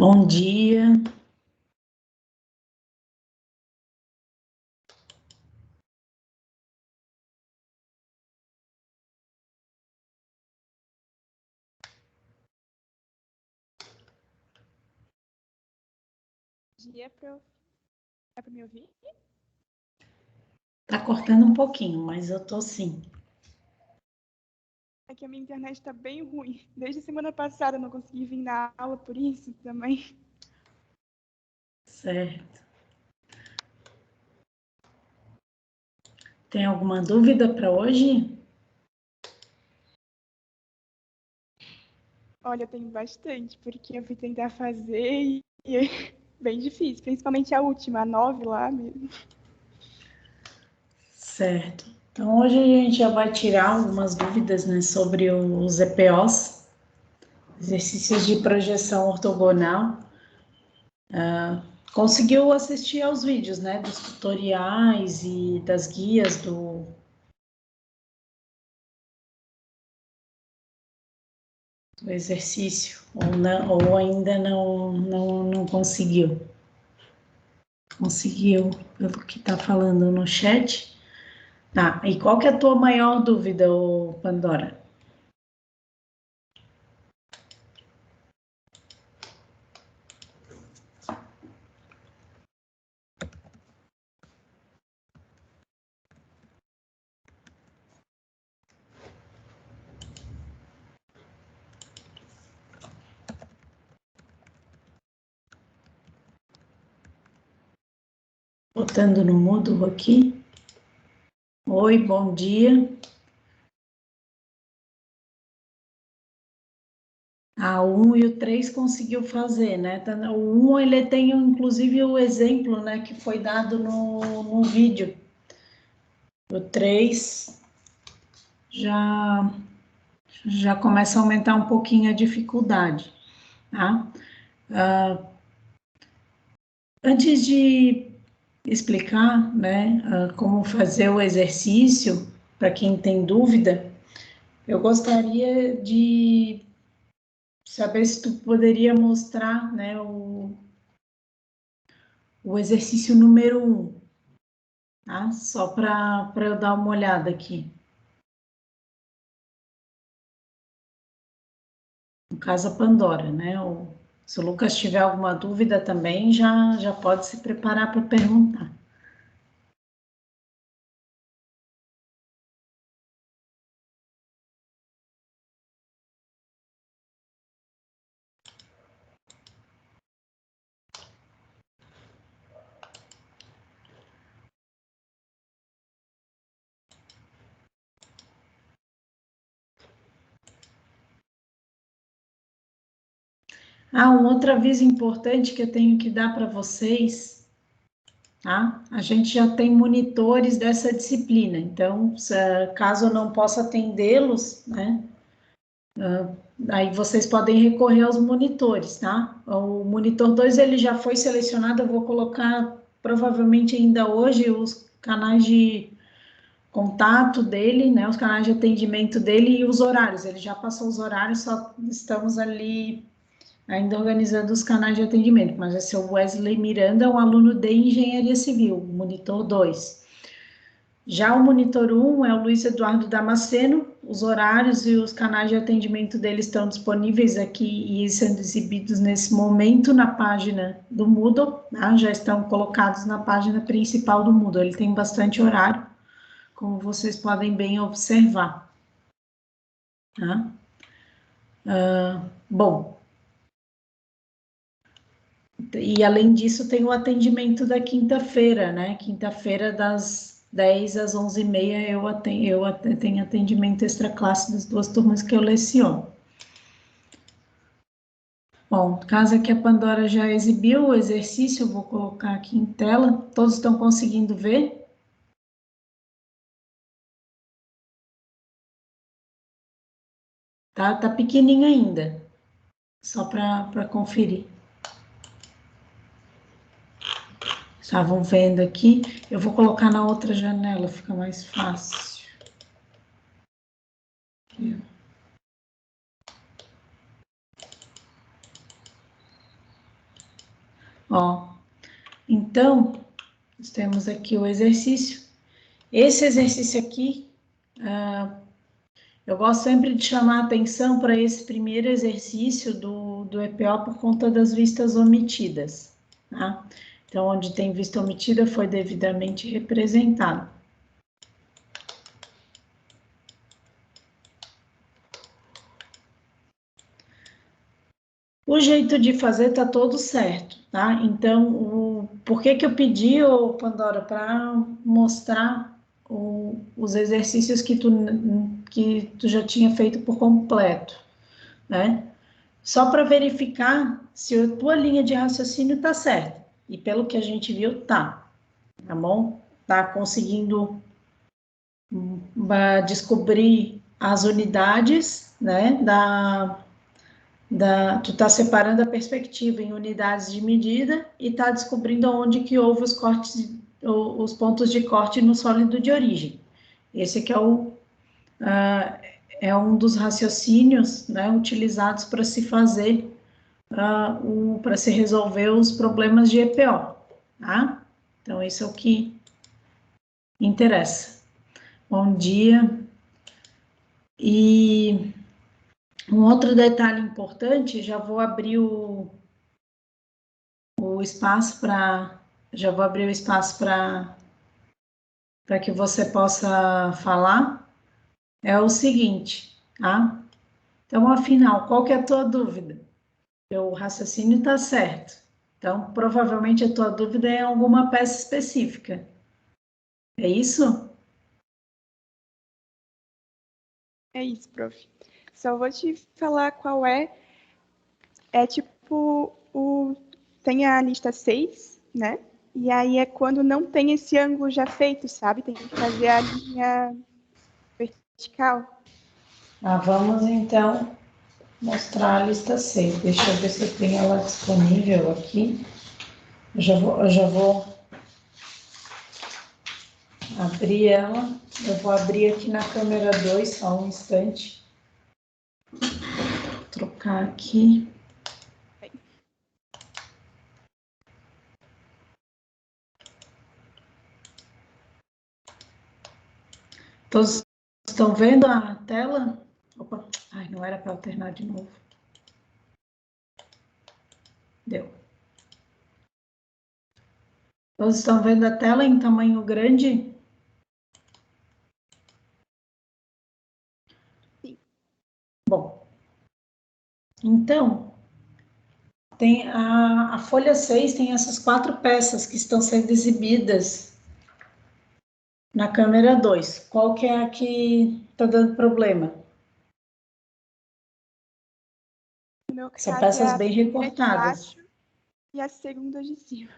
Bom dia. Dia é para me ouvir? Tá cortando um pouquinho, mas eu tô sim. É que a minha internet está bem ruim. Desde a semana passada eu não consegui vir na aula, por isso também. Certo. Tem alguma dúvida para hoje? Olha, eu tenho bastante, porque eu fui tentar fazer e é bem difícil, principalmente a última, a 9 lá mesmo. Certo. Então, hoje a gente já vai tirar algumas dúvidas, né, sobre os EPOs, exercícios de projeção ortogonal. Conseguiu assistir aos vídeos, né, dos tutoriais e das guias do exercício, ou ainda não conseguiu? Conseguiu, pelo que está falando no chat. Tá, e qual que é a tua maior dúvida, ô Pandora? Botando no mudo aqui. Oi, bom dia. O 1 e o 3 conseguiu fazer, né? O 1, ele tem, inclusive, o exemplo, né, que foi dado no vídeo. O 3 já começa a aumentar um pouquinho a dificuldade, tá? Antes de explicar, né, como fazer o exercício, para quem tem dúvida, eu gostaria de saber se tu poderia mostrar, né, o exercício número 1, tá? Só para eu dar uma olhada aqui. No caso, a Pandora, né? Se o Lucas tiver alguma dúvida também, já pode se preparar para perguntar. Um outro aviso importante que eu tenho que dar para vocês, tá? A gente já tem monitores dessa disciplina, então, caso eu não possa atendê-los, né? Aí vocês podem recorrer aos monitores, tá? O monitor 2 ele já foi selecionado, eu vou colocar provavelmente ainda hoje os canais de contato dele, né? Os canais de atendimento dele e os horários. Ele já passou os horários, só estamos ali ainda organizando os canais de atendimento, mas esse é o Wesley Miranda, um aluno de Engenharia Civil, monitor 2. Já o monitor 1 é o Luiz Eduardo Damasceno, os horários e os canais de atendimento dele estão disponíveis aqui e sendo exibidos nesse momento na página do Moodle, tá? Já estão colocados na página principal do Moodle, ele tem bastante horário, como vocês podem bem observar. Tá? Bom, e além disso tem o atendimento da quinta-feira, né? Quinta-feira das 10 às 11h30 eu tenho atendimento extra classe das duas turmas que eu leciono. Bom, caso aqui a Pandora já exibiu o exercício, eu vou colocar aqui em tela. Todos estão conseguindo ver? Tá pequenininho ainda, só para conferir. Estavam vendo aqui, eu vou colocar na outra janela, fica mais fácil. Aqui. Ó, então, nós temos aqui o exercício. Esse exercício aqui, eu gosto sempre de chamar a atenção para esse primeiro exercício do EPO por conta das vistas omitidas, tá? Então, onde tem vista omitida foi devidamente representado. O jeito de fazer tá todo certo, tá? Então, por que eu pedi, ô Pandora, para mostrar os exercícios que tu já tinha feito por completo, né? Só para verificar se a tua linha de raciocínio tá certa. E pelo que a gente viu, tá bom? Tá conseguindo descobrir as unidades, né, tu está separando a perspectiva em unidades de medida e está descobrindo onde que houve os cortes, os pontos de corte no sólido de origem. Esse aqui é um dos raciocínios, né, utilizados para se fazer, para se resolver os problemas de EPO, tá? Então, isso é o que interessa. Bom dia. E um outro detalhe importante, já vou abrir o espaço para que você possa falar, é o seguinte, tá? Então, afinal, qual que é a tua dúvida? O raciocínio está certo. Então, provavelmente a tua dúvida é em alguma peça específica. É isso? É isso, prof. Só vou te falar qual é. É tipo, tem a lista 6, né? E aí é quando não tem esse ângulo já feito, sabe? Tem que fazer a linha vertical. Vamos então mostrar a lista 6. Deixa eu ver se eu tenho ela disponível aqui. Eu já vou abrir ela. Eu vou abrir aqui na câmera 2, só um instante. Vou trocar aqui. Todos estão vendo a tela? Opa, ai, não era para alternar de novo. Deu. Todos estão vendo a tela em tamanho grande? Sim. Bom, então, tem a folha 6 tem essas 4 peças que estão sendo exibidas na câmera 2. Qual que é a que está dando problema? No meu São caso, é peças a bem primeira de recortadas. baixo e a segunda de cima.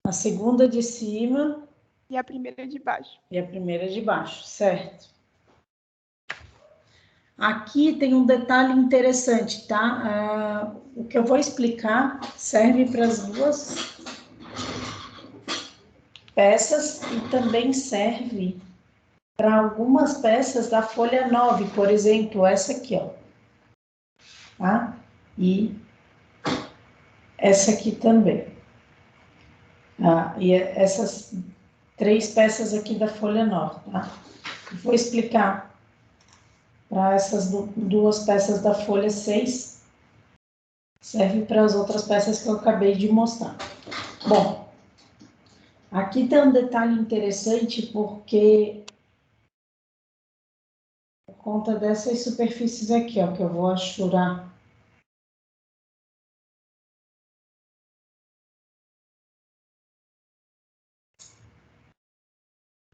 A segunda de cima E a primeira de baixo. e a primeira de baixo, certo? Aqui tem um detalhe interessante, tá? O que eu vou explicar serve para as duas peças e também serve para algumas peças da folha 9, por exemplo, essa aqui, ó. Tá? E essa aqui também. E essas 3 peças aqui da folha 9, tá? Vou explicar para essas duas peças da folha 6, serve para as outras peças que eu acabei de mostrar. Bom, aqui tem um detalhe interessante, porque por conta dessas superfícies aqui, ó, que eu vou achurar.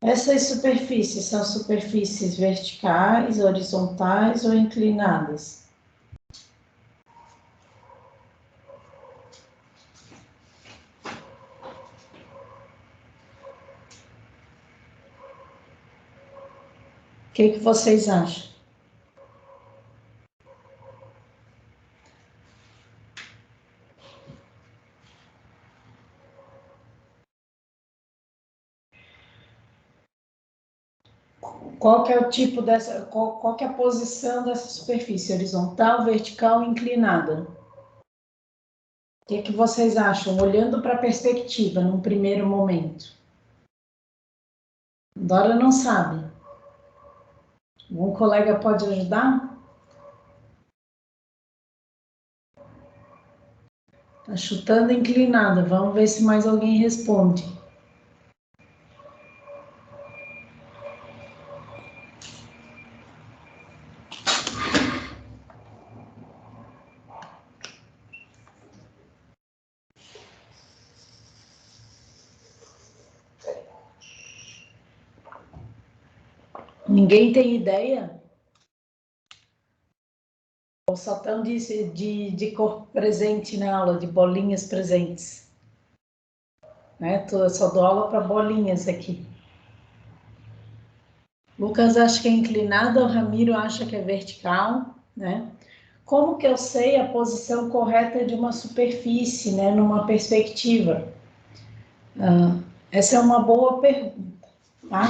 Essas superfícies são superfícies verticais, horizontais ou inclinadas? O que vocês acham? Qual que é o tipo dessa, qual que é a posição dessa superfície? Horizontal, vertical, inclinada? O que vocês acham, olhando para a perspectiva, num primeiro momento? Dora não sabe. Um colega pode ajudar? Tá chutando inclinada. Vamos ver se mais alguém responde. Ninguém tem ideia? Ou só estão de cor presente na aula, de bolinhas presentes? Né? Eu só dou aula para bolinhas aqui. Lucas acha que é inclinada, o Ramiro acha que é vertical, né? Como que eu sei a posição correta de uma superfície, né, numa perspectiva? Essa é uma boa pergunta, tá?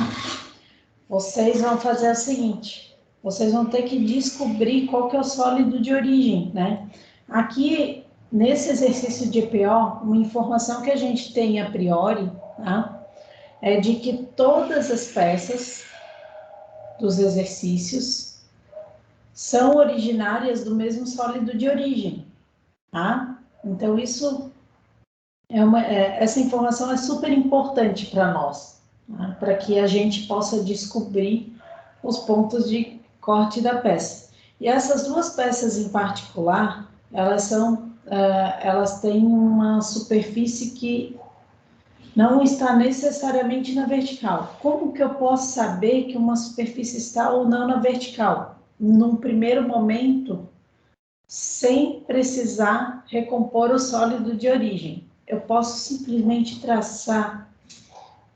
Vocês vão fazer o seguinte, vocês vão ter que descobrir qual que é o sólido de origem, né? Aqui, nesse exercício de EPO, uma informação que a gente tem a priori, tá? É de que todas as peças dos exercícios são originárias do mesmo sólido de origem, tá? Então, isso essa informação é super importante para nós, tá? Para que a gente possa descobrir os pontos de corte da peça. E essas duas peças em particular, elas têm uma superfície que não está necessariamente na vertical. Como que eu posso saber que uma superfície está ou não na vertical? Num primeiro momento, sem precisar recompor o sólido de origem. Eu posso simplesmente traçar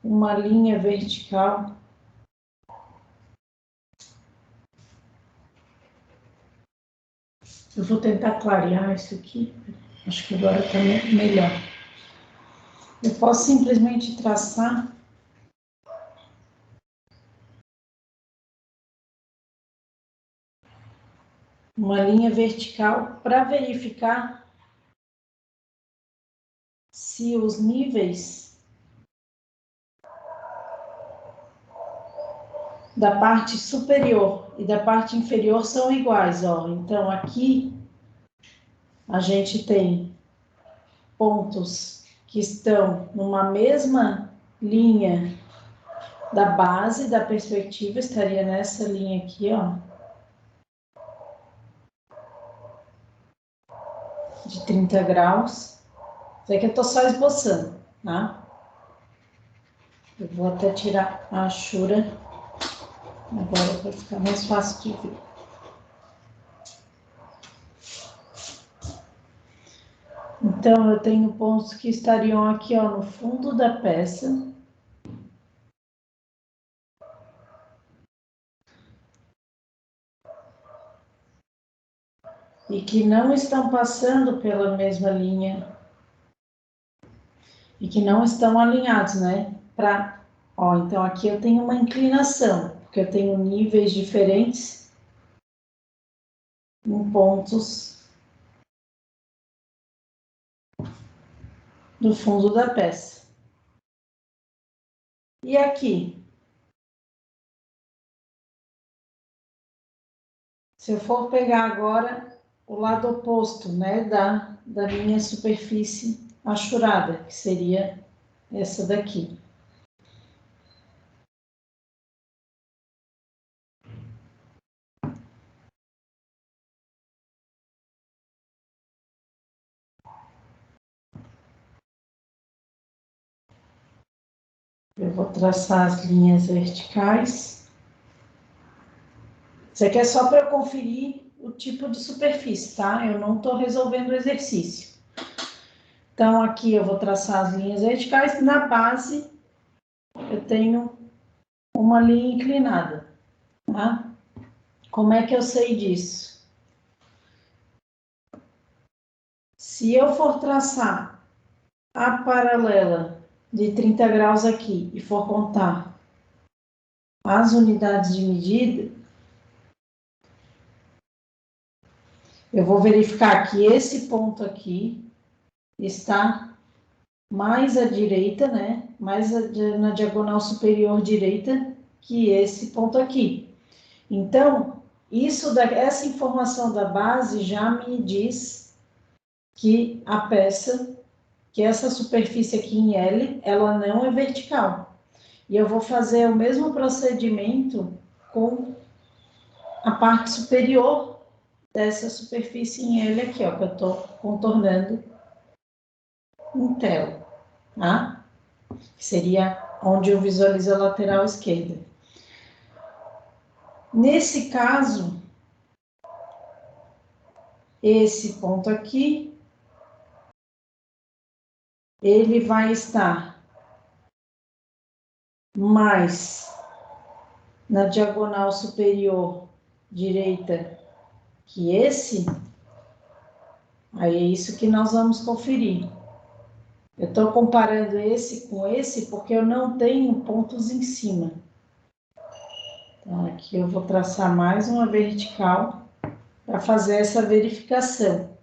uma linha vertical. Eu vou tentar clarear isso aqui. Acho que agora está melhor. Eu posso simplesmente traçar uma linha vertical para verificar se os níveis da parte superior e da parte inferior são iguais, ó. Então, aqui a gente tem pontos que estão numa mesma linha da base da perspectiva, estaria nessa linha aqui, ó, de 30 graus. Isso aqui eu tô só esboçando, tá? Eu vou até tirar a achura agora para ficar mais fácil de ver. Então, eu tenho pontos que estariam aqui, ó, no fundo da peça. E que não estão passando pela mesma linha. E que não estão alinhados, né? Ó, então aqui eu tenho uma inclinação, porque eu tenho níveis diferentes em pontos do fundo da peça. E aqui? Se eu for pegar agora o lado oposto, né, da minha superfície achurada, que seria essa daqui. Eu vou traçar as linhas verticais. Isso aqui é só para eu conferir o tipo de superfície, tá? Eu não estou resolvendo o exercício. Então, aqui eu vou traçar as linhas verticais. Na base, eu tenho uma linha inclinada, tá? Como é que eu sei disso? Se eu for traçar a paralela de 30 graus aqui e for contar as unidades de medida, eu vou verificar que esse ponto aqui está mais à direita, né? Mais na diagonal superior direita que esse ponto aqui. Então, essa informação da base já me diz que a peça, que essa superfície aqui em L, ela não é vertical. E eu vou fazer o mesmo procedimento com a parte superior dessa superfície em L aqui, ó, que eu estou contornando em tela, tá? Que seria onde eu visualizo a lateral esquerda. Nesse caso, esse ponto aqui, ele vai estar mais na diagonal superior direita que esse, aí é isso que nós vamos conferir. Eu estou comparando esse com esse porque eu não tenho pontos em cima. Então, aqui eu vou traçar mais uma vertical para fazer essa verificação.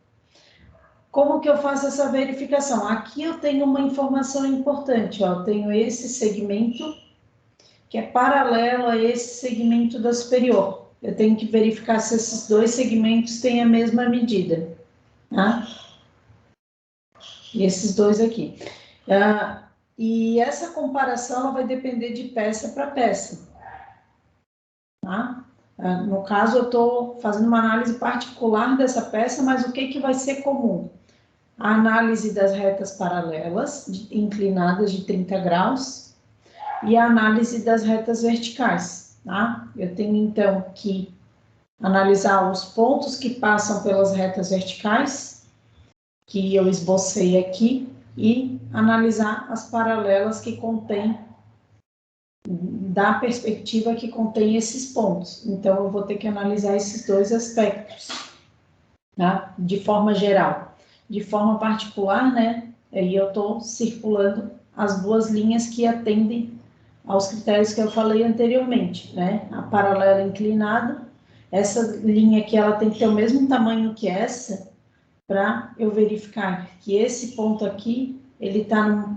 Como que eu faço essa verificação? Aqui eu tenho uma informação importante, ó, eu tenho esse segmento que é paralelo a esse segmento da superior. Eu tenho que verificar se esses dois segmentos têm a mesma medida, tá? E esses dois aqui. E essa comparação ela vai depender de peça para peça, tá? No caso, eu estou fazendo uma análise particular dessa peça, mas o que vai ser comum? A análise das retas paralelas, inclinadas de 30 graus, e a análise das retas verticais, tá? Eu tenho, então, que analisar os pontos que passam pelas retas verticais, que eu esbocei aqui, e analisar as paralelas que contém, da perspectiva que contém esses pontos. Então, eu vou ter que analisar esses dois aspectos, tá? De forma geral. De forma particular, né? Aí eu estou circulando as duas linhas que atendem aos critérios que eu falei anteriormente, né? A paralela inclinada, essa linha aqui, ela tem que ter o mesmo tamanho que essa, para eu verificar que esse ponto aqui, ele está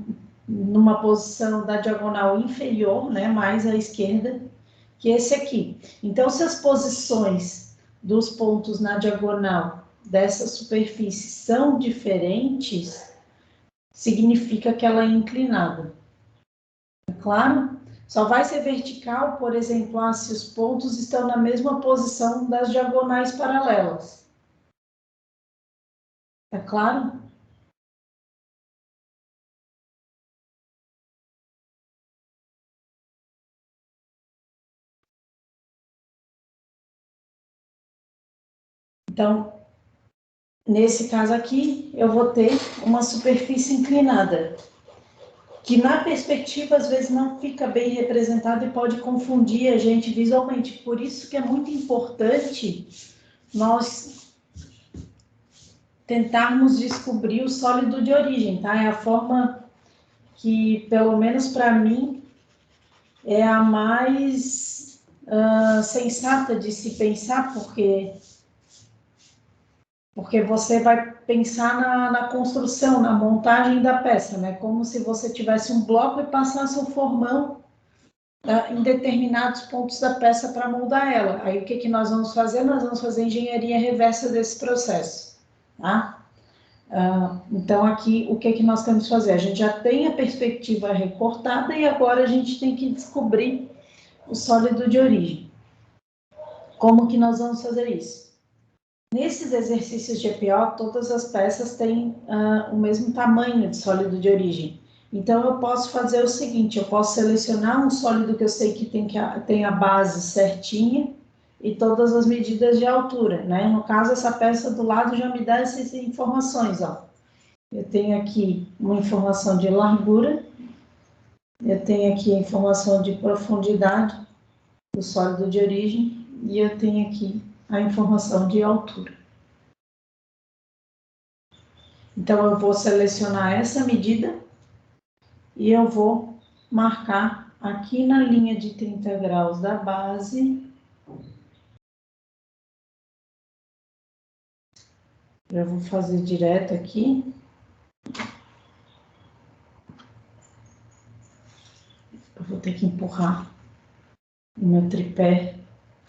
numa posição da diagonal inferior, né? Mais à esquerda, que esse aqui. Então, se as posições dos pontos na diagonal dessa superfície são diferentes, significa que ela é inclinada. É claro? Só vai ser vertical, por exemplo, se os pontos estão na mesma posição das diagonais paralelas. É claro? Então, nesse caso aqui, eu vou ter uma superfície inclinada, que na perspectiva às vezes não fica bem representado e pode confundir a gente visualmente. Por isso que é muito importante nós tentarmos descobrir o sólido de origem, tá? É a forma que, pelo menos para mim, é a mais sensata de se pensar, porque você vai pensar na construção, na montagem da peça, né? Como se você tivesse um bloco e passasse um formão em determinados pontos da peça para moldar ela. Aí o que nós vamos fazer? Nós vamos fazer engenharia reversa desse processo, tá? Então aqui o que nós temos que fazer? A gente já tem a perspectiva recortada e agora a gente tem que descobrir o sólido de origem. Como que nós vamos fazer isso? Nesses exercícios de EPO, todas as peças têm o mesmo tamanho de sólido de origem. Então, eu posso fazer o seguinte, eu posso selecionar um sólido que eu sei que tem a base certinha e todas as medidas de altura, né? No caso, essa peça do lado já me dá essas informações, ó. Eu tenho aqui uma informação de largura, eu tenho aqui a informação de profundidade do sólido de origem e eu tenho aqui a informação de altura. Então, eu vou selecionar essa medida e eu vou marcar aqui na linha de 30 graus da base. Eu vou fazer direto aqui. Eu vou ter que empurrar o meu tripé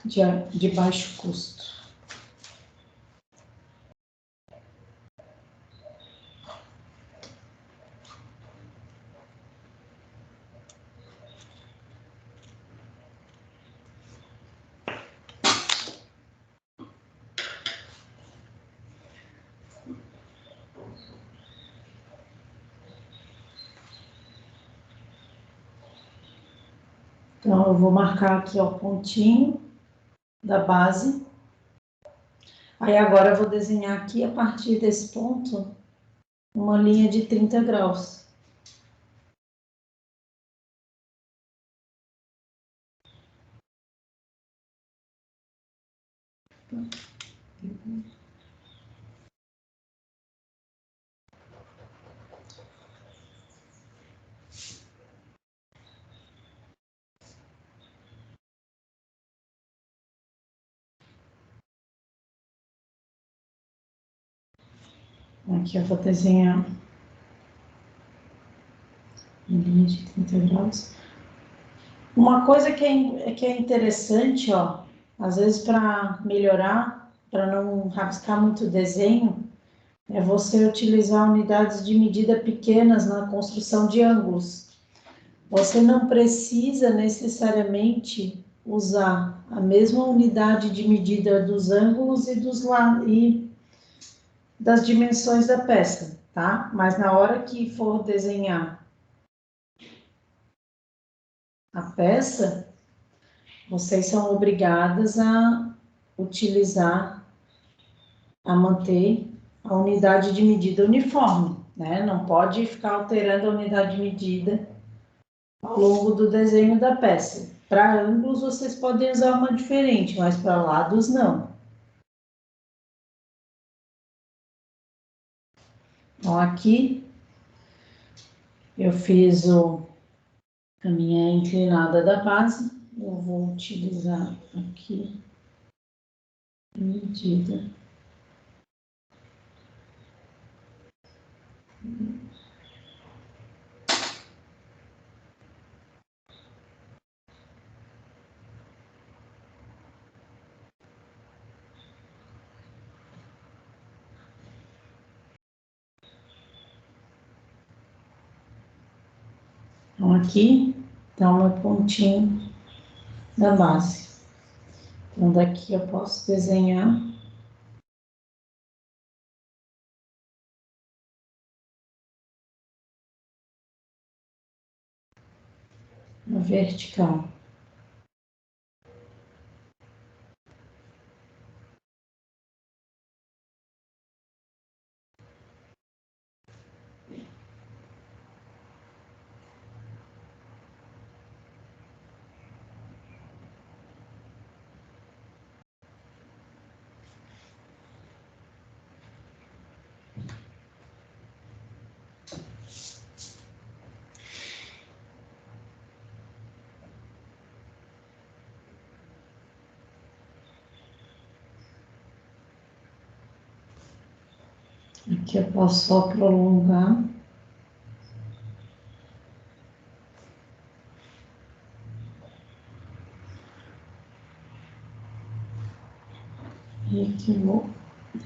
de baixo custo. Então, eu vou marcar aqui ó, o pontinho da base. Aí agora eu vou desenhar aqui a partir desse ponto uma linha de 30 graus. Aqui eu vou desenhar uma linha de 30 graus. Uma coisa que é interessante, ó, às vezes para melhorar, para não rabiscar muito o desenho, é você utilizar unidades de medida pequenas na construção de ângulos. Você não precisa necessariamente usar a mesma unidade de medida dos ângulos e das dimensões da peça, tá? Mas na hora que for desenhar a peça, vocês são obrigadas a utilizar, a manter a unidade de medida uniforme, né? Não pode ficar alterando a unidade de medida ao longo do desenho da peça. Para ângulos, vocês podem usar uma diferente, mas para lados, não. Então, aqui eu fiz a minha inclinada da base. Eu vou utilizar aqui a medida. Então, aqui está o meu pontinho da base. Então, daqui eu posso desenhar uma vertical. Aqui eu posso só prolongar. E aqui eu vou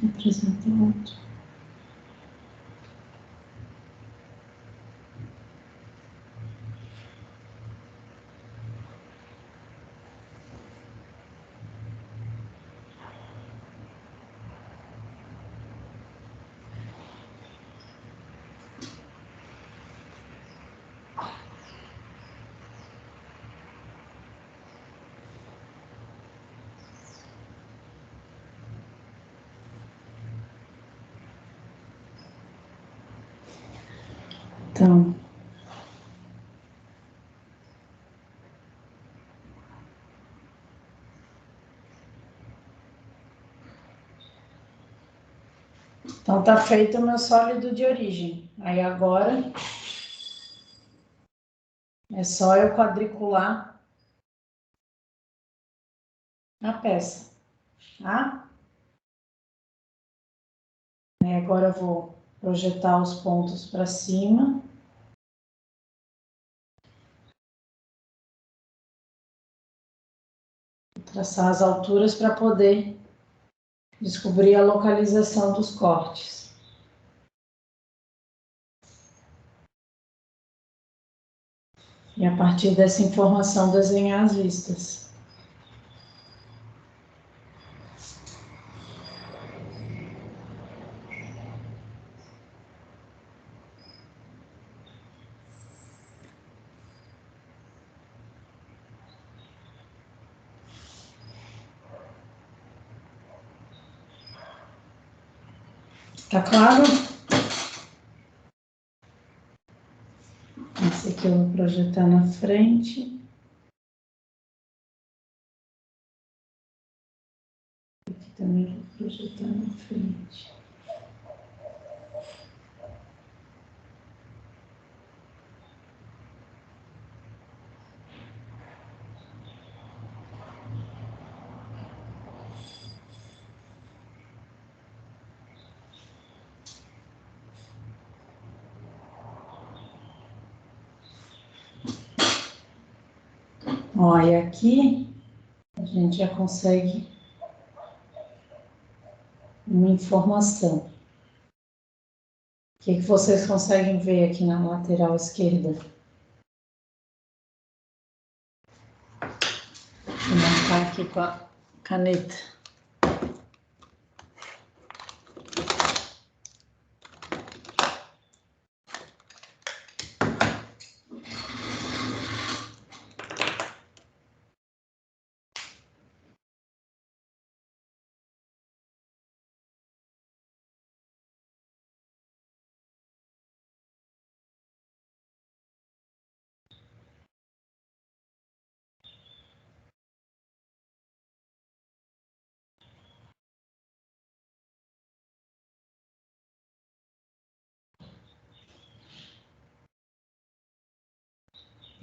representar outro. Então, tá feito o meu sólido de origem. Aí agora é só eu quadricular a peça, tá? Aí agora eu vou projetar os pontos para cima. Traçar as alturas para poder descobrir a localização dos cortes. E a partir dessa informação desenhar as vistas. Tá claro? Esse aqui eu vou projetar na frente. Aqui também vou projetar na frente. Ó, e aqui a gente já consegue uma informação. O que vocês conseguem ver aqui na lateral esquerda? Vou marcar aqui com a caneta.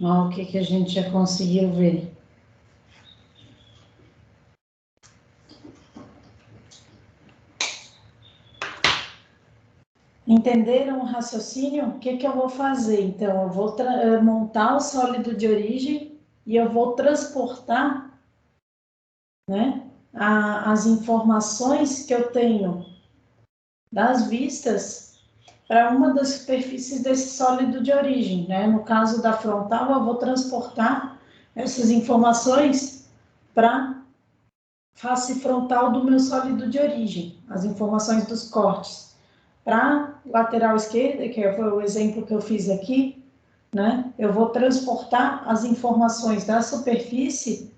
Ó, o que a gente já conseguiu ver. Entenderam o raciocínio? O que eu vou fazer? Então, eu vou montar o sólido de origem e eu vou transportar, né, as informações que eu tenho das vistas para uma das superfícies desse sólido de origem, né? No caso da frontal, eu vou transportar essas informações para face frontal do meu sólido de origem, as informações dos cortes. Para lateral esquerda, que foi o exemplo que eu fiz aqui, né? Eu vou transportar as informações da superfície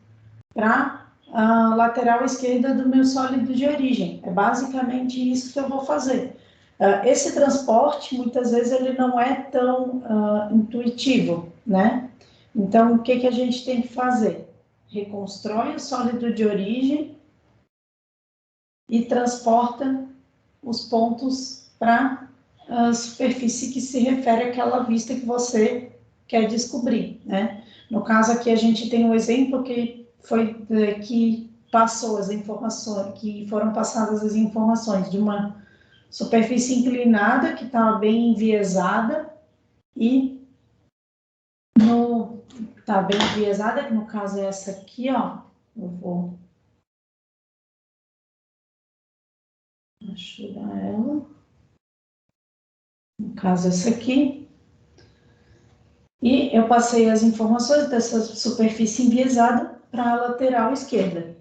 para a lateral esquerda do meu sólido de origem. É basicamente isso que eu vou fazer. Esse transporte, muitas vezes, ele não é tão intuitivo, né? Então, o que a gente tem que fazer? Reconstrói o sólido de origem e transporta os pontos para a superfície que se refere àquela vista que você quer descobrir, né? No caso aqui a gente tem um exemplo que foi que passou as informações, que foram passadas as informações de uma superfície inclinada que estava bem enviesada e tá bem enviesada, que no caso é essa aqui, ó. Eu vou achar ela. No caso essa aqui. E eu passei as informações dessa superfície enviesada para a lateral esquerda.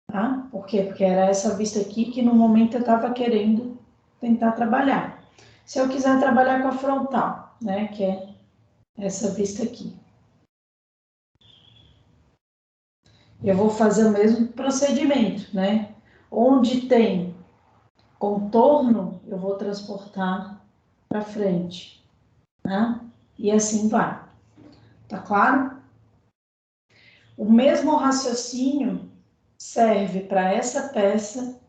Tá? Por quê? Porque era essa vista aqui que no momento eu estava querendo tentar trabalhar. Se eu quiser trabalhar com a frontal, né, que é essa vista aqui, eu vou fazer o mesmo procedimento, né? Onde tem contorno, eu vou transportar para frente, tá? E assim vai. Tá claro? O mesmo raciocínio serve para essa peça,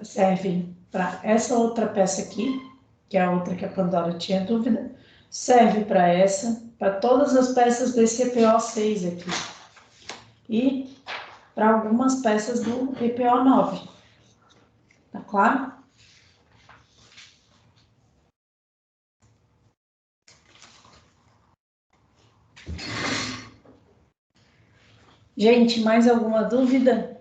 serve para essa outra peça aqui, que é a outra que a Pandora tinha dúvida, serve para essa, para todas as peças desse EPO6 aqui. E para algumas peças do EPO9. Tá claro? Gente, mais alguma dúvida?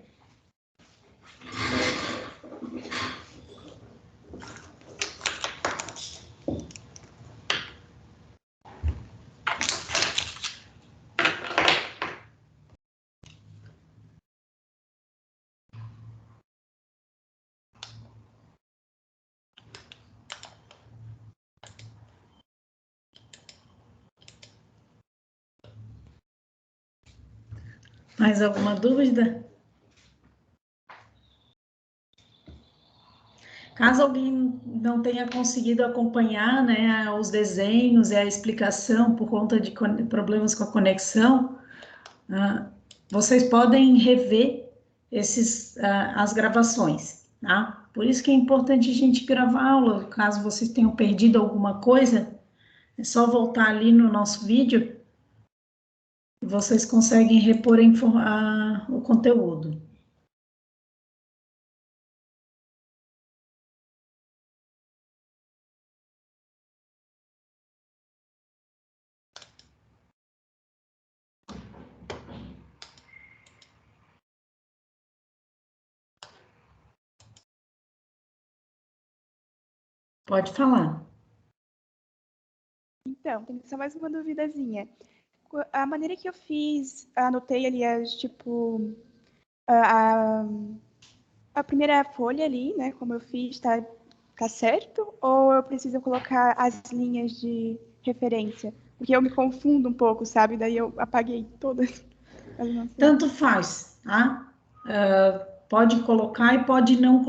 Mais alguma dúvida? Caso alguém não tenha conseguido acompanhar, né, os desenhos e a explicação por conta de problemas com a conexão, vocês podem rever as gravações, tá? Por isso que é importante a gente gravar aula. Caso vocês tenham perdido alguma coisa, é só voltar ali no nosso vídeo e vocês conseguem repor o conteúdo. Pode falar. Então, tem só mais uma duvidazinha. A maneira que eu fiz, anotei ali a, a primeira folha ali, né? Como eu fiz, tá certo? Ou eu preciso colocar as linhas de referência? Porque eu me confundo um pouco, sabe? Daí eu apaguei todas. Tanto faz, tá? Pode colocar e pode não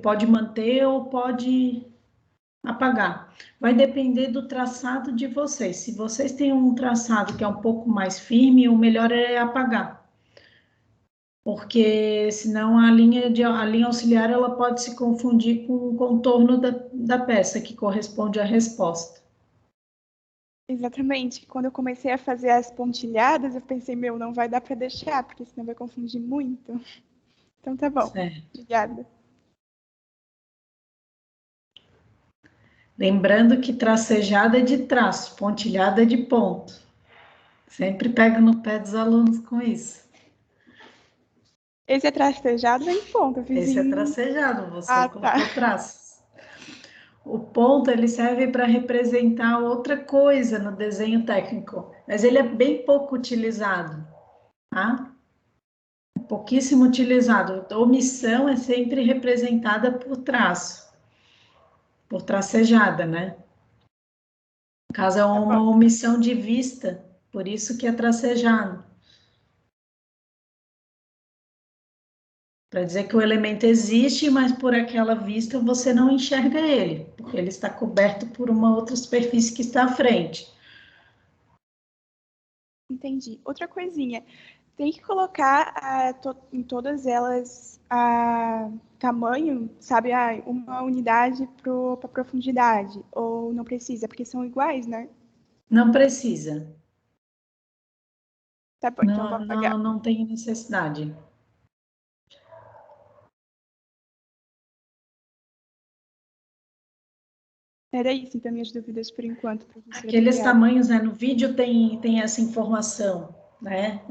pode manter ou pode apagar. Vai depender do traçado de vocês. Se vocês têm um traçado que é um pouco mais firme, o melhor é apagar. Porque senão a linha auxiliar ela pode se confundir com o contorno da peça que corresponde à resposta. Exatamente. Quando eu comecei a fazer as pontilhadas, eu pensei, meu, não vai dar para deixar, porque senão vai confundir muito. Então tá bom. Certo. Obrigada. Lembrando que tracejada é de traço, pontilhada é de ponto. Sempre pego no pé dos alunos com isso. Esse é tracejado em ponto, Esse é vizinho. tracejado, você colocou Tá. traços. O ponto ele serve para representar outra coisa no desenho técnico, mas ele é bem pouco utilizado, tá? Pouquíssimo utilizado. A omissão é sempre representada por traço, por tracejada, né? No caso é uma omissão de vista, por isso que é tracejado. Para dizer que o elemento existe, mas por aquela vista você não enxerga ele, porque ele está coberto por uma outra superfície que está à frente. Entendi. Outra coisinha. Tem que colocar em todas elas tamanho, sabe? Uma unidade para profundidade. Ou não precisa, porque são iguais, né? Não precisa. Tá bom, então eu vou apagar. Não tem necessidade. Era isso, então, minhas dúvidas por enquanto, professora. Aqueles Obrigada. tamanhos, né? No vídeo tem essa informação, né?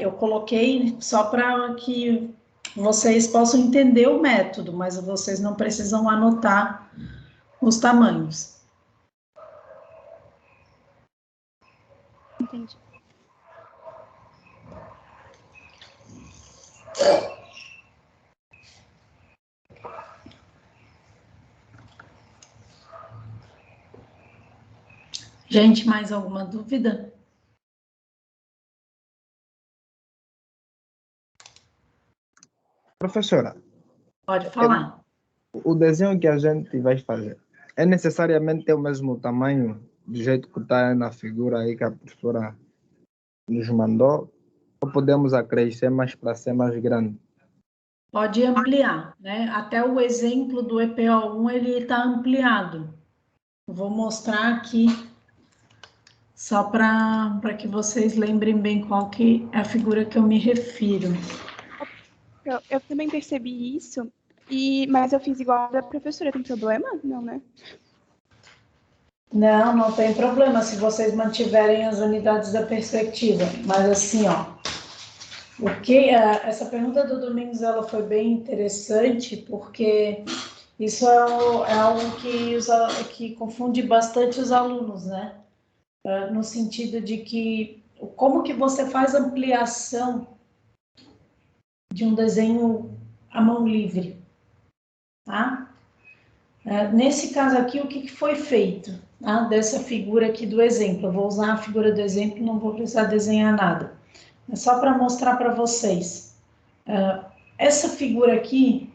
Eu coloquei só para que vocês possam entender o método, mas vocês não precisam anotar os tamanhos. Entendi. Gente, mais alguma dúvida? Professora, Pode falar. o desenho que a gente vai fazer é necessariamente ter o mesmo tamanho do jeito que está na figura aí que a professora nos mandou, ou podemos acrescer mais para ser mais grande? Pode ampliar, né? Até o exemplo do EPO1 ele está ampliado. Eu vou mostrar aqui só para que vocês lembrem bem qual que é a figura que eu me refiro. Eu também percebi isso, mas eu fiz igual a da professora. Tem problema? Não, né? Não tem problema se vocês mantiverem as unidades da perspectiva. Mas assim, ó, Essa pergunta do Domingos ela foi bem interessante, porque isso é algo que confunde bastante os alunos, né? No sentido de que como que você faz ampliação de um desenho à mão livre, tá? Nesse caso aqui, o que foi feito, tá? Dessa figura aqui do exemplo? Eu vou usar a figura do exemplo, não vou precisar desenhar nada. É só para mostrar para vocês. Essa figura aqui,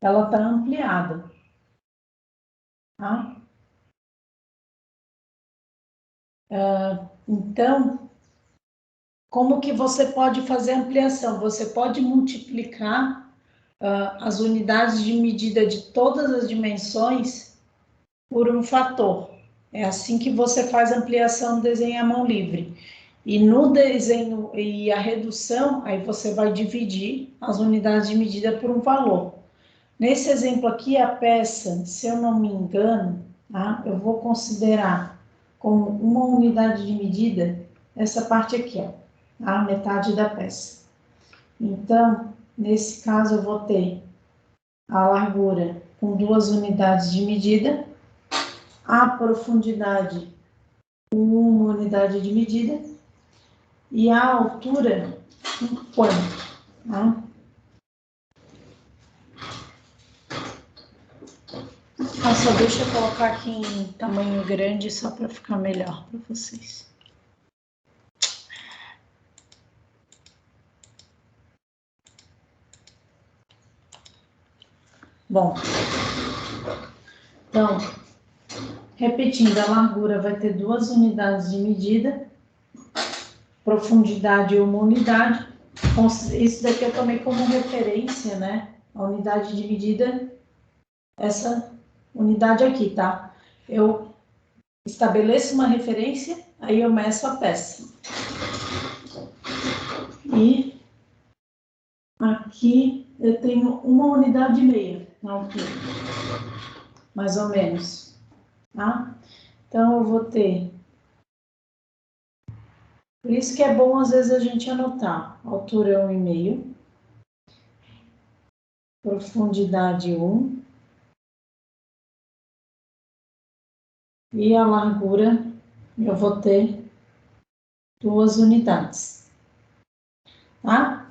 ela está ampliada, tá? Então, como que você pode fazer ampliação? Você pode multiplicar as unidades de medida de todas as dimensões por um fator. É assim que você faz ampliação do desenho à mão livre. E no desenho e a redução, aí você vai dividir as unidades de medida por um valor. Nesse exemplo aqui, a peça, se eu não me engano, tá? Eu vou considerar como uma unidade de medida essa parte aqui, ó, a metade da peça. Então, nesse caso, eu vou ter a largura com 2 unidades de medida, a profundidade com 1 unidade de medida e a altura com quanto, tá? Só deixa eu colocar aqui em tamanho grande só para ficar melhor para vocês. Bom, então, repetindo, a largura vai ter 2 unidades de medida, profundidade 1 unidade. Isso daqui eu tomei como referência, né? A unidade de medida, essa unidade aqui, tá? Eu estabeleço uma referência, aí eu meço a peça. E aqui eu tenho 1 unidade e meia na altura, mais ou menos, tá? Então, eu vou ter... Por isso que é bom, às vezes, a gente anotar. Altura 1,5, profundidade 1, e a largura eu vou ter 2 unidades, tá?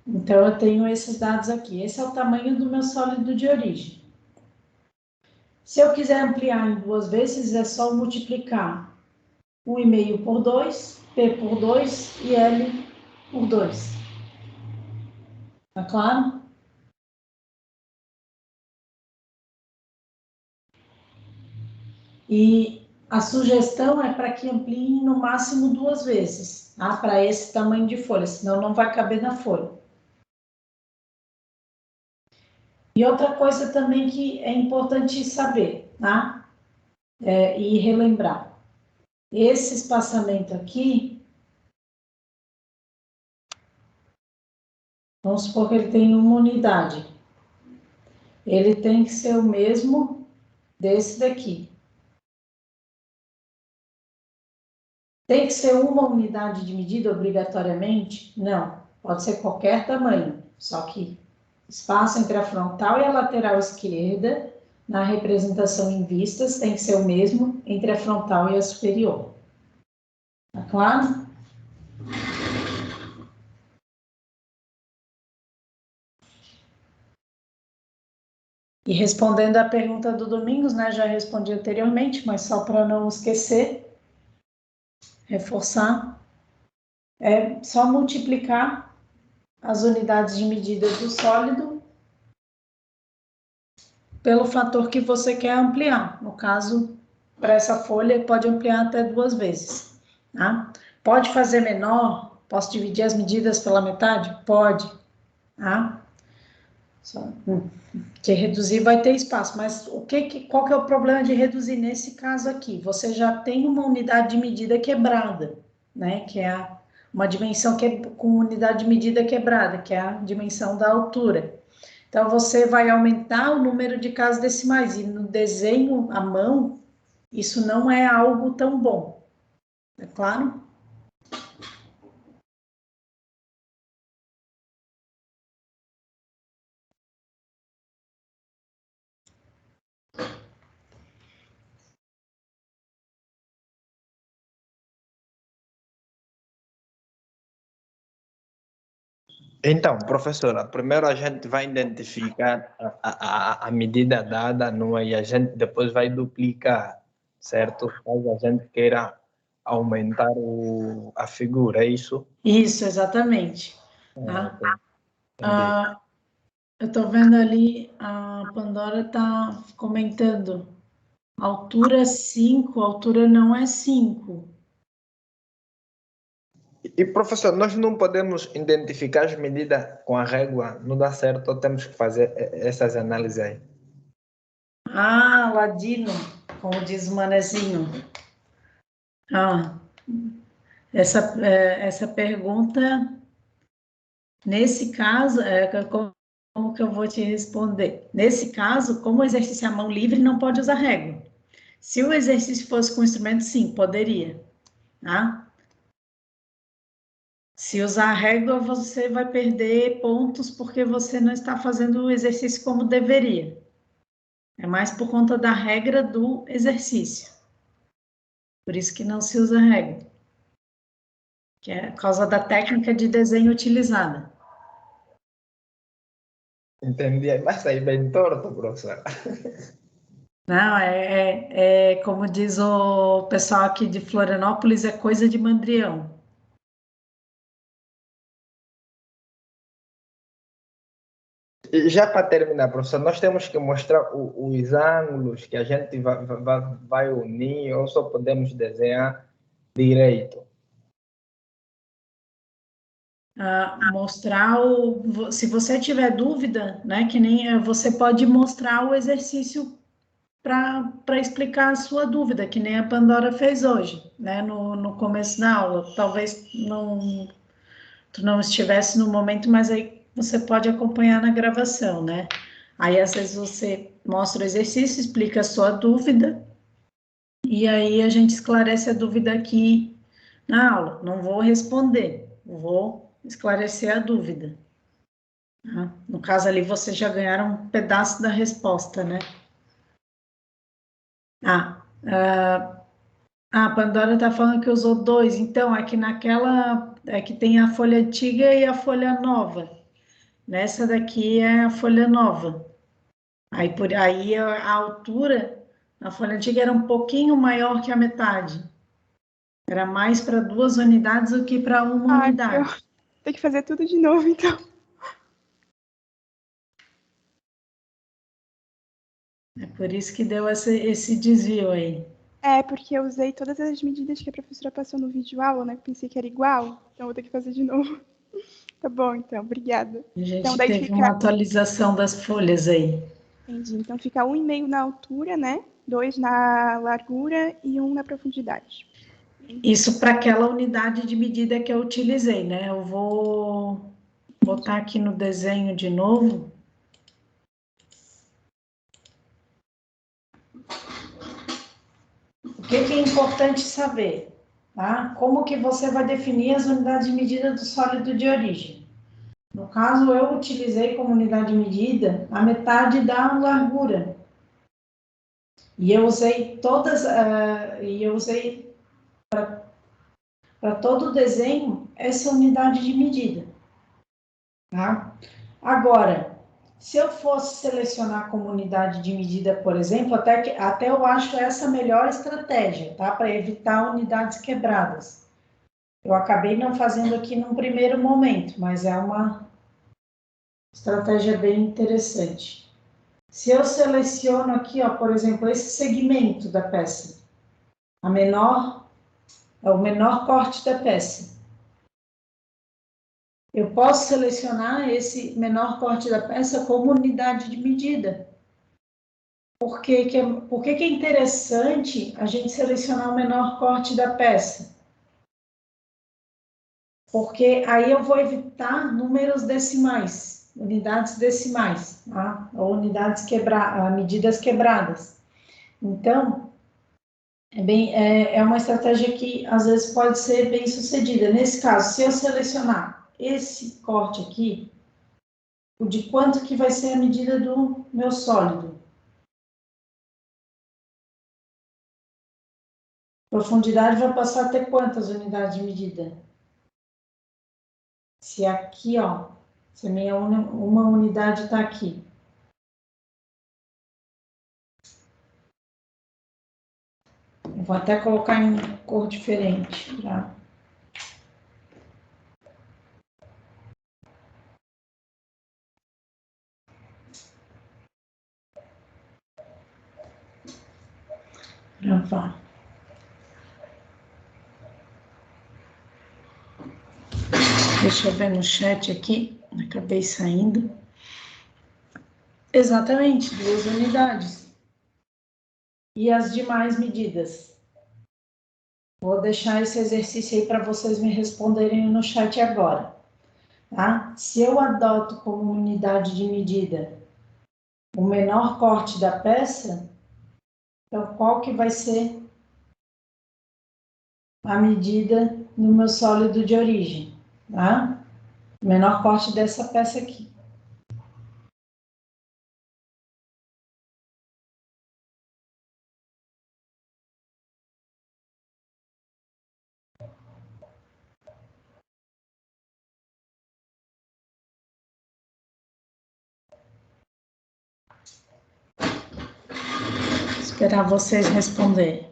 Então, eu tenho esses dados aqui. Esse é o tamanho do meu sólido de origem. Se eu quiser ampliar em 2 vezes, é só multiplicar 1,5 por 2, P por 2 e L por 2. Tá claro? E a sugestão é para que amplie no máximo 2 vezes, tá? Para esse tamanho de folha, senão não vai caber na folha. E outra coisa também que é importante saber, tá? E relembrar. Esse espaçamento aqui, vamos supor que ele tem 1 unidade. Ele tem que ser o mesmo desse daqui. Tem que ser 1 unidade de medida obrigatoriamente? Não, pode ser qualquer tamanho, só que espaço entre a frontal e a lateral esquerda, na representação em vistas, tem que ser o mesmo entre a frontal e a superior. Tá claro? E respondendo à pergunta do Domingos, né, já respondi anteriormente, mas só para não esquecer, reforçar, é só multiplicar as unidades de medida do sólido pelo fator que você quer ampliar. No caso, para essa folha, pode ampliar até 2 vezes. Tá? Pode fazer menor? Posso dividir as medidas pela metade? Pode. Tá? Que reduzir vai ter espaço, mas qual que é o problema de reduzir nesse caso aqui? Você já tem uma unidade de medida quebrada, né? Que é uma dimensão com unidade de medida quebrada, que é a dimensão da altura. Então, você vai aumentar o número de casas decimais, e no desenho à mão, isso não é algo tão bom, é claro? Então, professora, primeiro a gente vai identificar a medida dada, não é? E a gente depois vai duplicar, certo? Caso a gente queira aumentar a figura, é isso? Isso, exatamente. Tá? Ok, entendi. Ah, eu estou vendo ali, a Pandora está comentando. Altura 5, altura não é 5. E, professor, nós não podemos identificar as medidas com a régua, não dá certo, ou temos que fazer essas análises aí. Ah, ladino, como diz o manezinho. Ah, essa pergunta, nesse caso, como que eu vou te responder? Nesse caso, como o exercício é a mão livre, não pode usar régua. Se o exercício fosse com instrumento, sim, poderia, tá? Se usar a régua, você vai perder pontos porque você não está fazendo o exercício como deveria. É mais por conta da regra do exercício. Por isso que não se usa regra. Que é por causa da técnica de desenho utilizada. Entendi, mas aí bem torto, professor. Não, como diz o pessoal aqui de Florianópolis, é coisa de mandrião. E já para terminar, professor, nós temos que mostrar os ângulos que a gente vai unir, ou só podemos desenhar direito. Mostrar se você tiver dúvida, né, que nem você pode mostrar o exercício para explicar a sua dúvida, que nem a Pandora fez hoje, né, no começo da aula. Talvez tu não estivesse no momento, mas aí você pode acompanhar na gravação, né? Aí às vezes você mostra o exercício, explica a sua dúvida, e aí a gente esclarece a dúvida aqui na aula. Não vou responder, vou esclarecer a dúvida. Tá? No caso ali, vocês já ganharam um pedaço da resposta, né? Ah, a Pandora está falando que usou dois, então é que é que tem a folha antiga e a folha nova. Nessa daqui é a folha nova. Aí por aí a altura na folha antiga era um pouquinho maior que a metade. Era mais para 2 unidades do que para uma Ah, eu unidade. tenho que fazer tudo de novo, então. É por isso que deu esse desvio aí. É, porque eu usei todas as medidas que a professora passou no vídeo aula, né? Pensei que era igual, então vou ter que fazer de novo. Tá bom, então, obrigada. A Então, gente daí teve uma fica. atualização das folhas aí. Entendi. Então, fica 1,5 na altura, né? 2 na largura e 1 na profundidade. Isso para aquela unidade de medida que eu utilizei, né? Eu vou botar aqui no desenho de novo. O que é importante saber? Tá? Como que você vai definir as unidades de medida do sólido de origem? No caso, eu utilizei como unidade de medida a metade da largura. E eu usei para todo o desenho essa unidade de medida. Tá? Agora, se eu fosse selecionar como unidade de medida, por exemplo, até eu acho essa a melhor estratégia, tá? Para evitar unidades quebradas. Eu acabei não fazendo aqui num primeiro momento, mas é uma estratégia bem interessante. Se eu seleciono aqui, ó, por exemplo, esse segmento da peça, é o menor corte da peça. Eu posso selecionar esse menor corte da peça como unidade de medida. Por que é interessante a gente selecionar o menor corte da peça? Porque aí eu vou evitar números decimais, unidades decimais, tá? Ou medidas quebradas. Então, é uma estratégia que às vezes pode ser bem sucedida. Nesse caso, se eu selecionar esse corte aqui, o de quanto que vai ser a medida do meu sólido? Profundidade vai passar a ter quantas unidades de medida? Se aqui, ó, Se a minha uma unidade está aqui. Eu vou até colocar em cor diferente, para gravar. Deixa eu ver no chat aqui, acabei saindo. Exatamente, 2 unidades. E as demais medidas? Vou deixar esse exercício aí para vocês me responderem no chat agora, tá? Se eu adoto como unidade de medida o menor corte da peça, então qual que vai ser a medida no meu sólido de origem, tá? O menor corte dessa peça aqui. Vou esperar vocês responderem.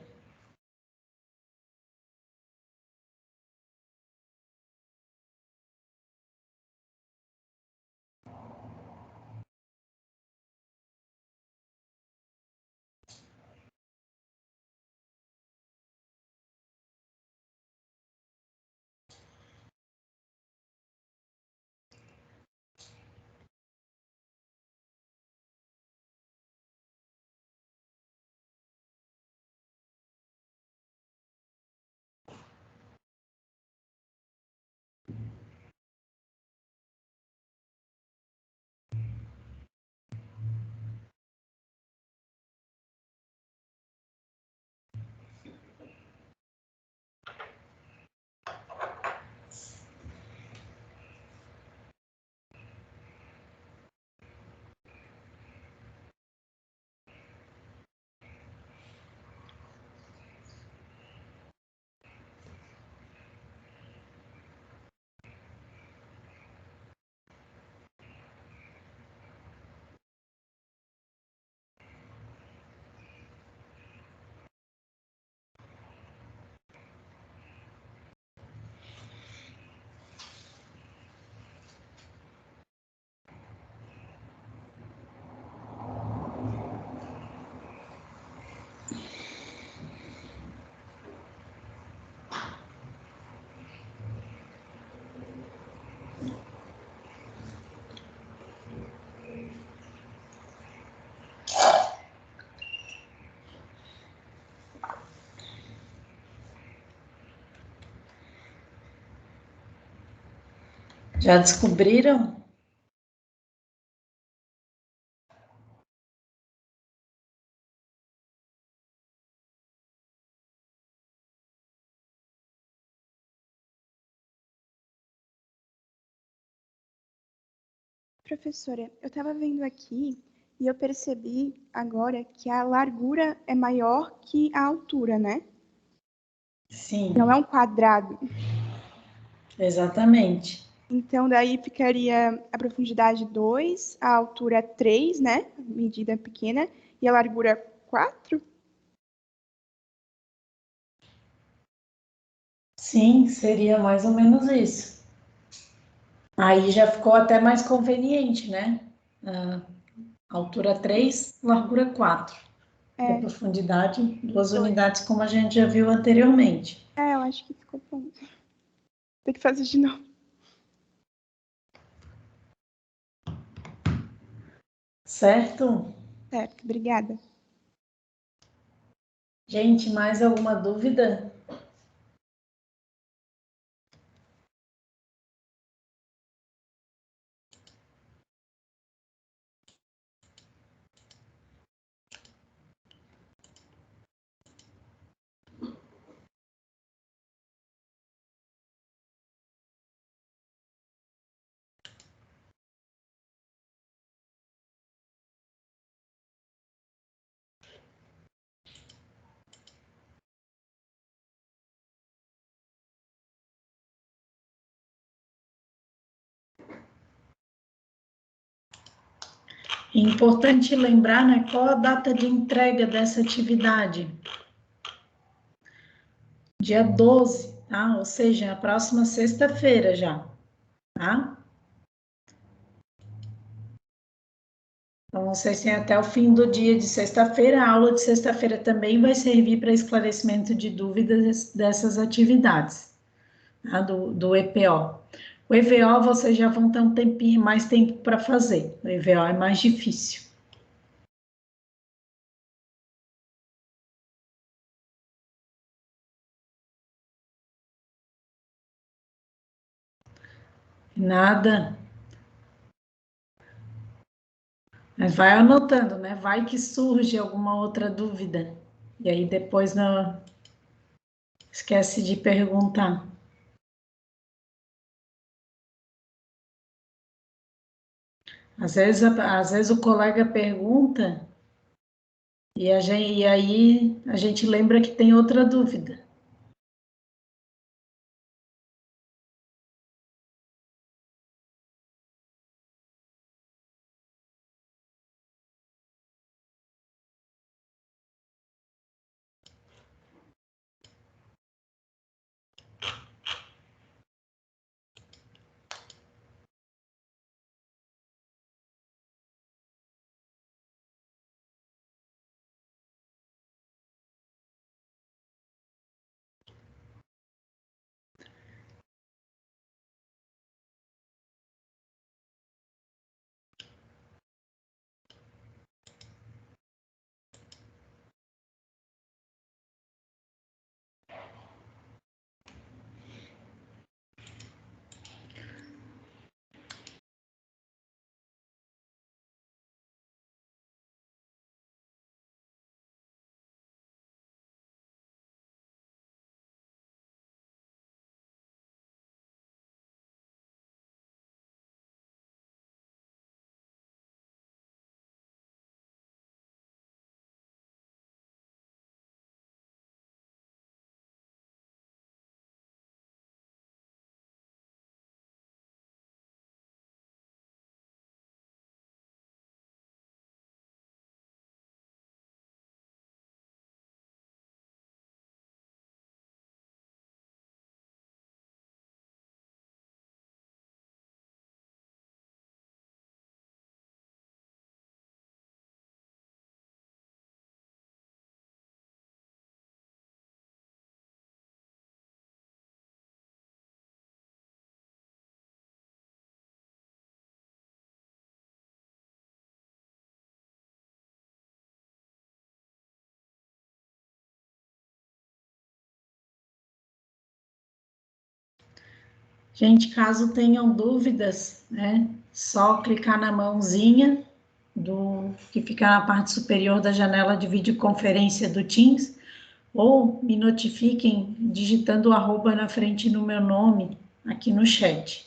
Já descobriram? Professora, eu estava vendo aqui e eu percebi agora que a largura é maior que a altura, né? Sim. Não é um quadrado. Exatamente. Então, daí ficaria a profundidade 2, a altura 3, né? Medida pequena, e a largura 4? Sim, seria mais ou menos isso. Aí já ficou até mais conveniente, né? Altura 3, largura 4. E a profundidade, 2 unidades, como a gente já viu anteriormente. Eu acho que ficou bom. Tem que fazer de novo. Certo? Certo, obrigada. Gente, mais alguma dúvida? É importante lembrar, né, qual a data de entrega dessa atividade. Dia 12, tá? Ou seja, a próxima sexta-feira já, tá? Então, vocês têm até o fim do dia de sexta-feira. A aula de sexta-feira também vai servir para esclarecimento de dúvidas dessas atividades, tá? Do EPO. O EVO vocês já vão ter um tempinho, mais tempo para fazer. O EVO é mais difícil. Nada. Mas vai anotando, né? Vai que surge alguma outra dúvida. E aí depois não esquece de perguntar. Às vezes o colega pergunta e aí a gente lembra que tem outra dúvida. Gente, caso tenham dúvidas, né, só clicar na mãozinha que fica na parte superior da janela de videoconferência do Teams, ou me notifiquem digitando o arroba na frente no meu nome aqui no chat.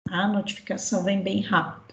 A notificação vem bem rápido.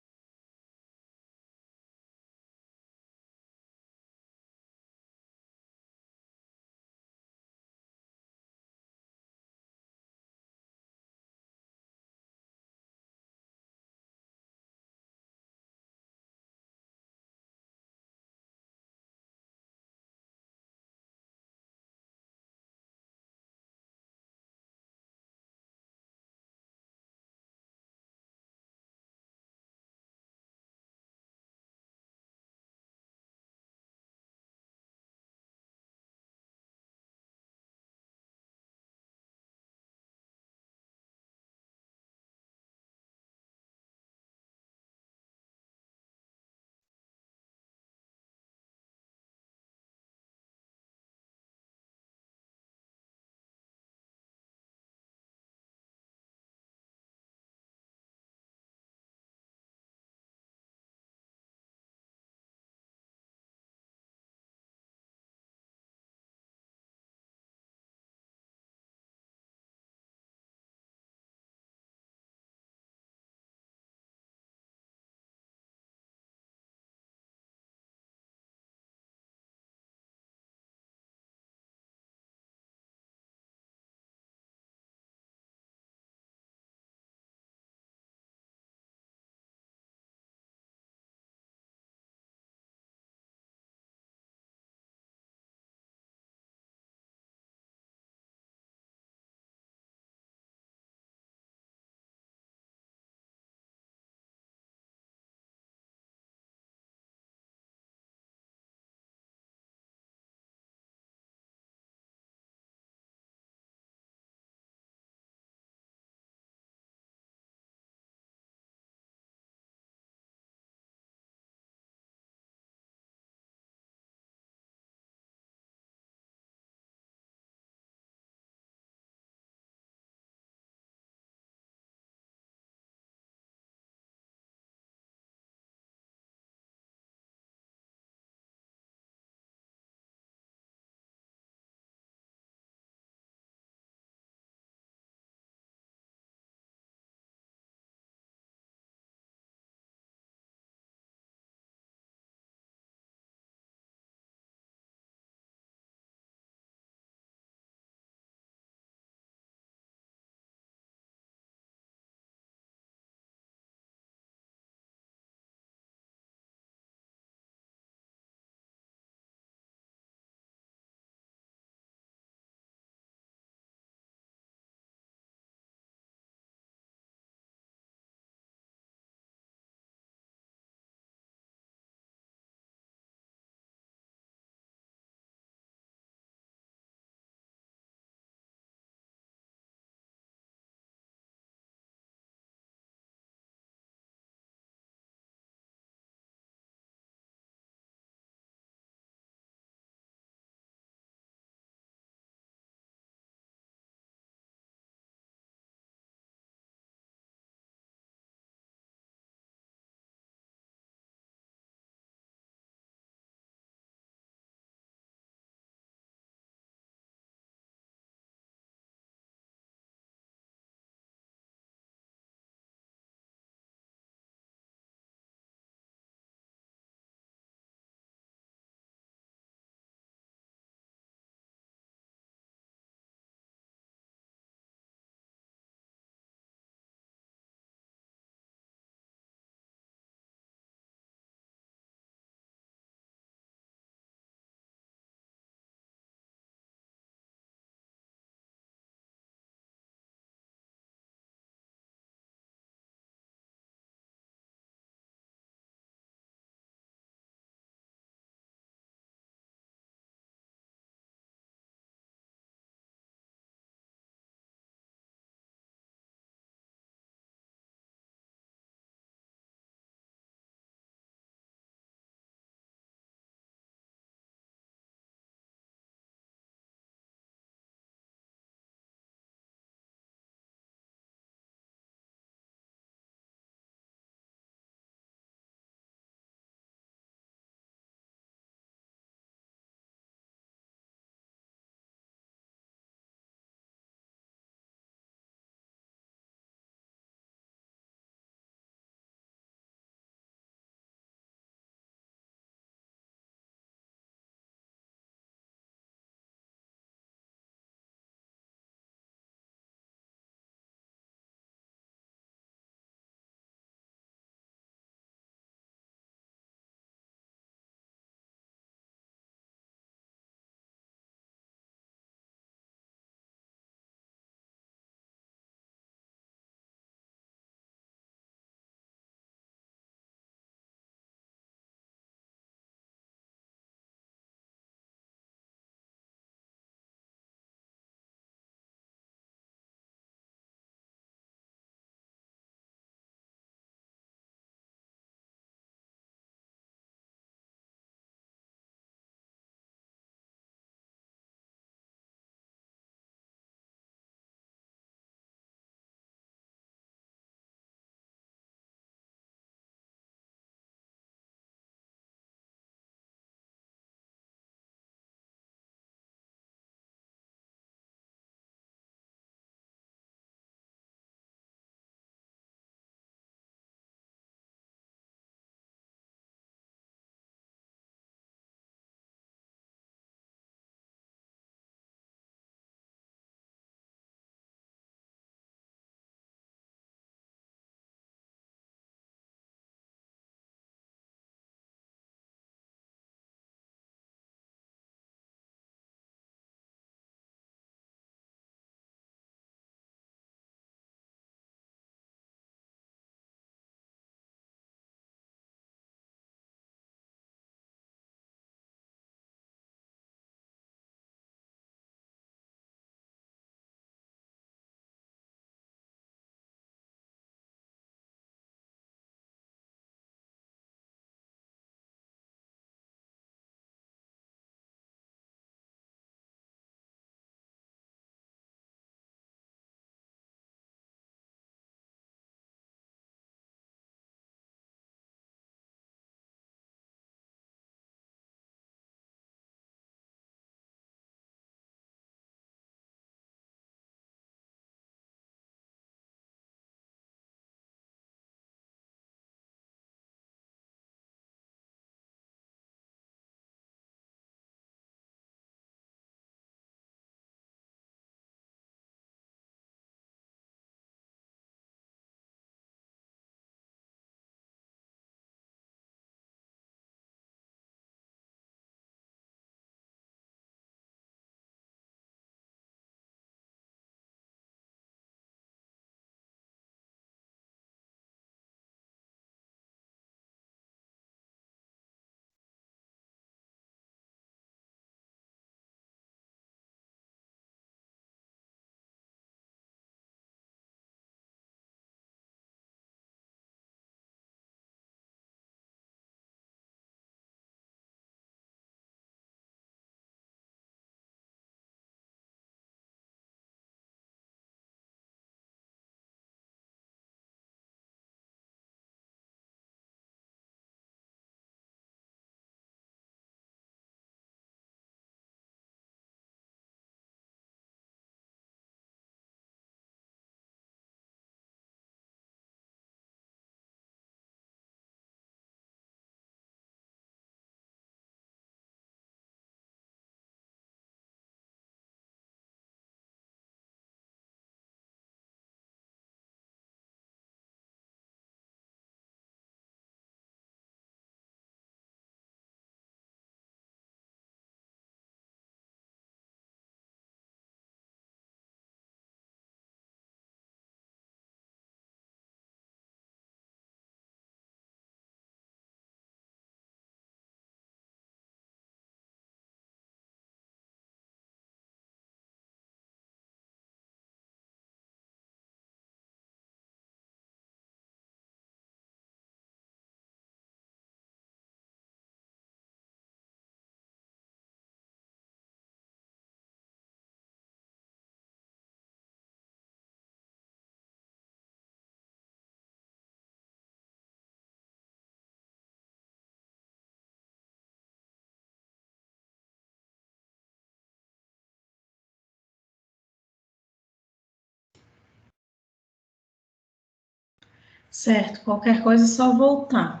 Certo, qualquer coisa é só voltar.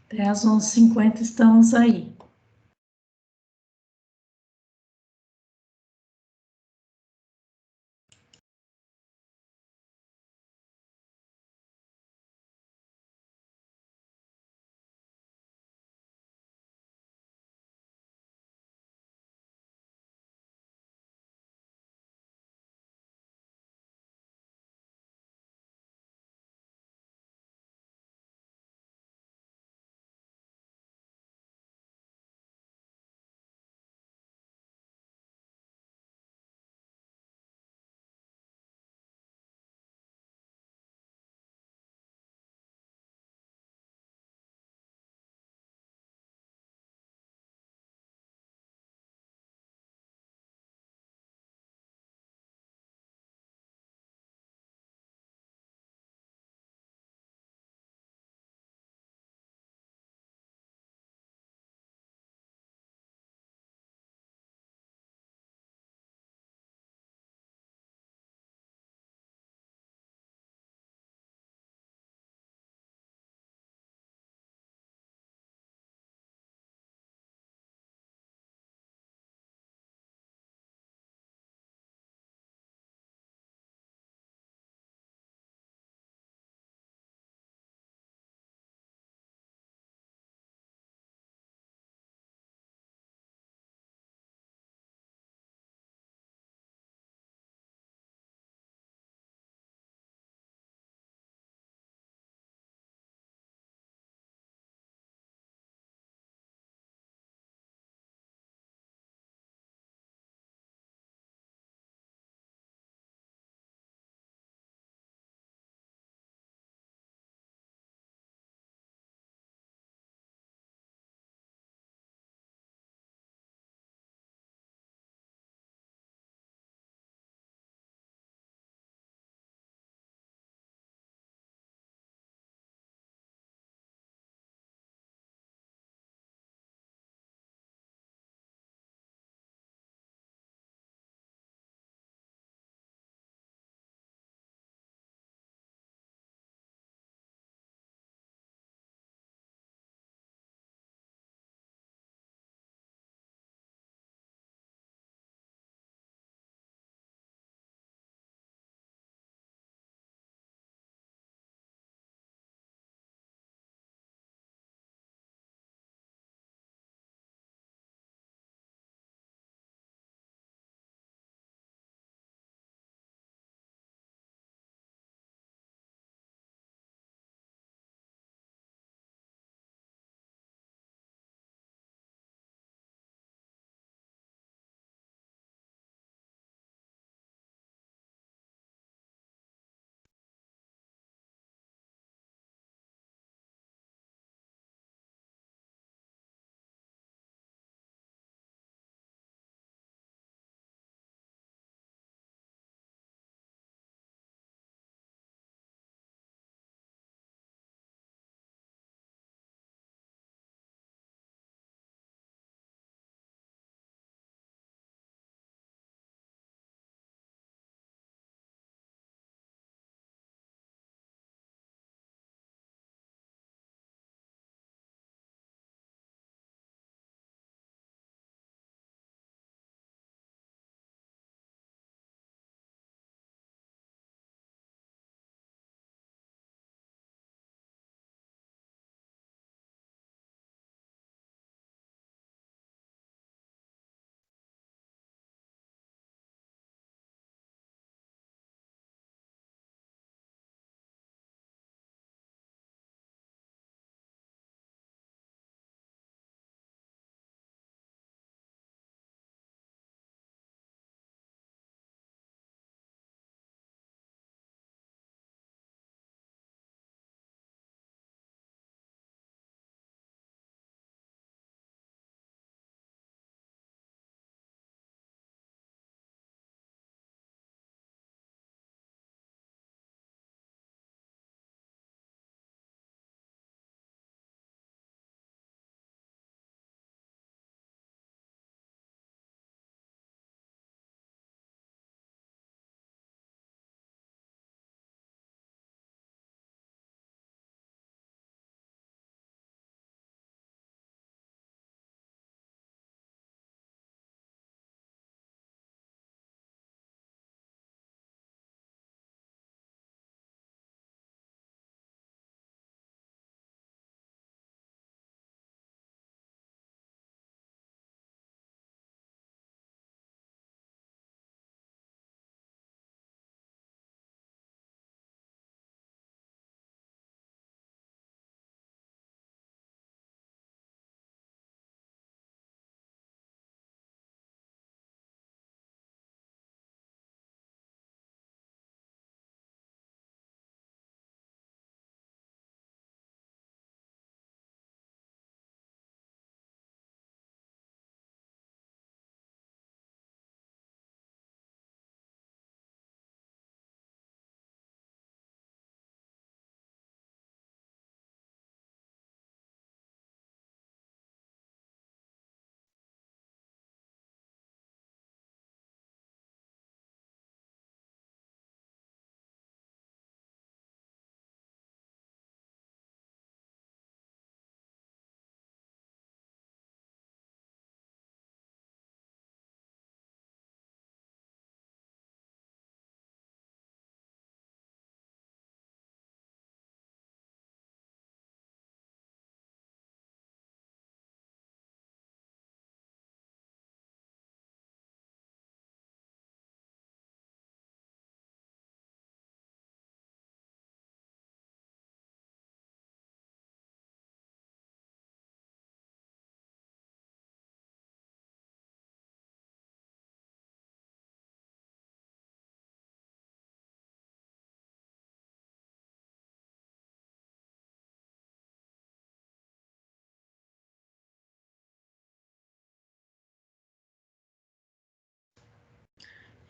Até às 11h50 estamos aí.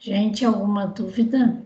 Gente, alguma dúvida?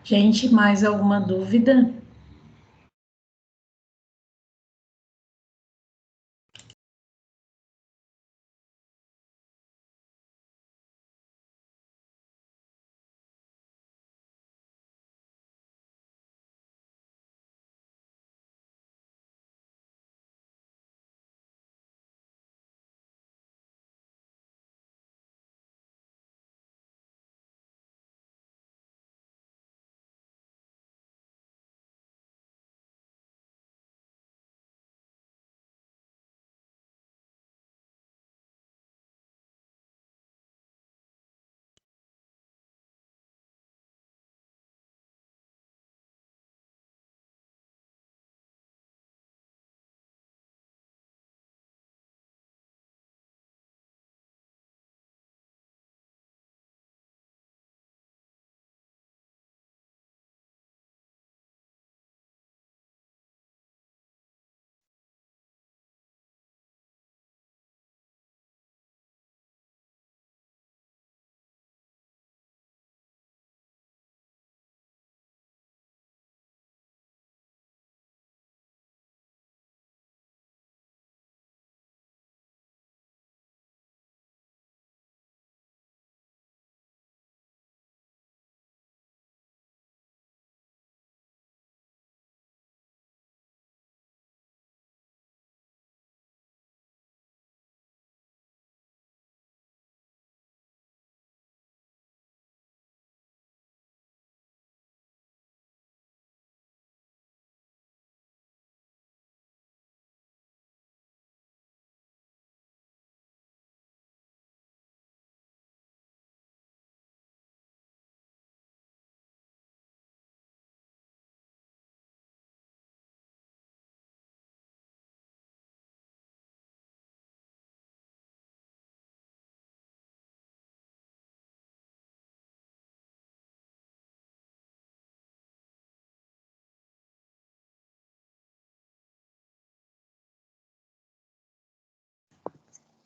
Gente, mais alguma dúvida?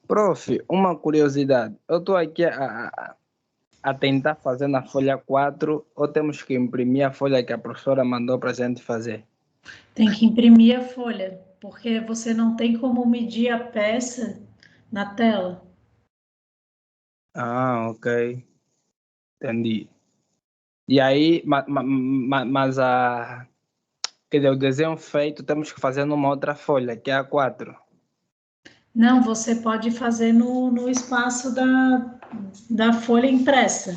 Prof, uma curiosidade. Eu estou aqui a tentar fazer na folha 4 ou temos que imprimir a folha que a professora mandou para a gente fazer? Tem que imprimir a folha, porque você não tem como medir a peça na tela. Ah, ok. Entendi. E aí, mas quer dizer, o desenho feito temos que fazer numa outra folha, que é a 4. Não, você pode fazer no espaço da folha impressa.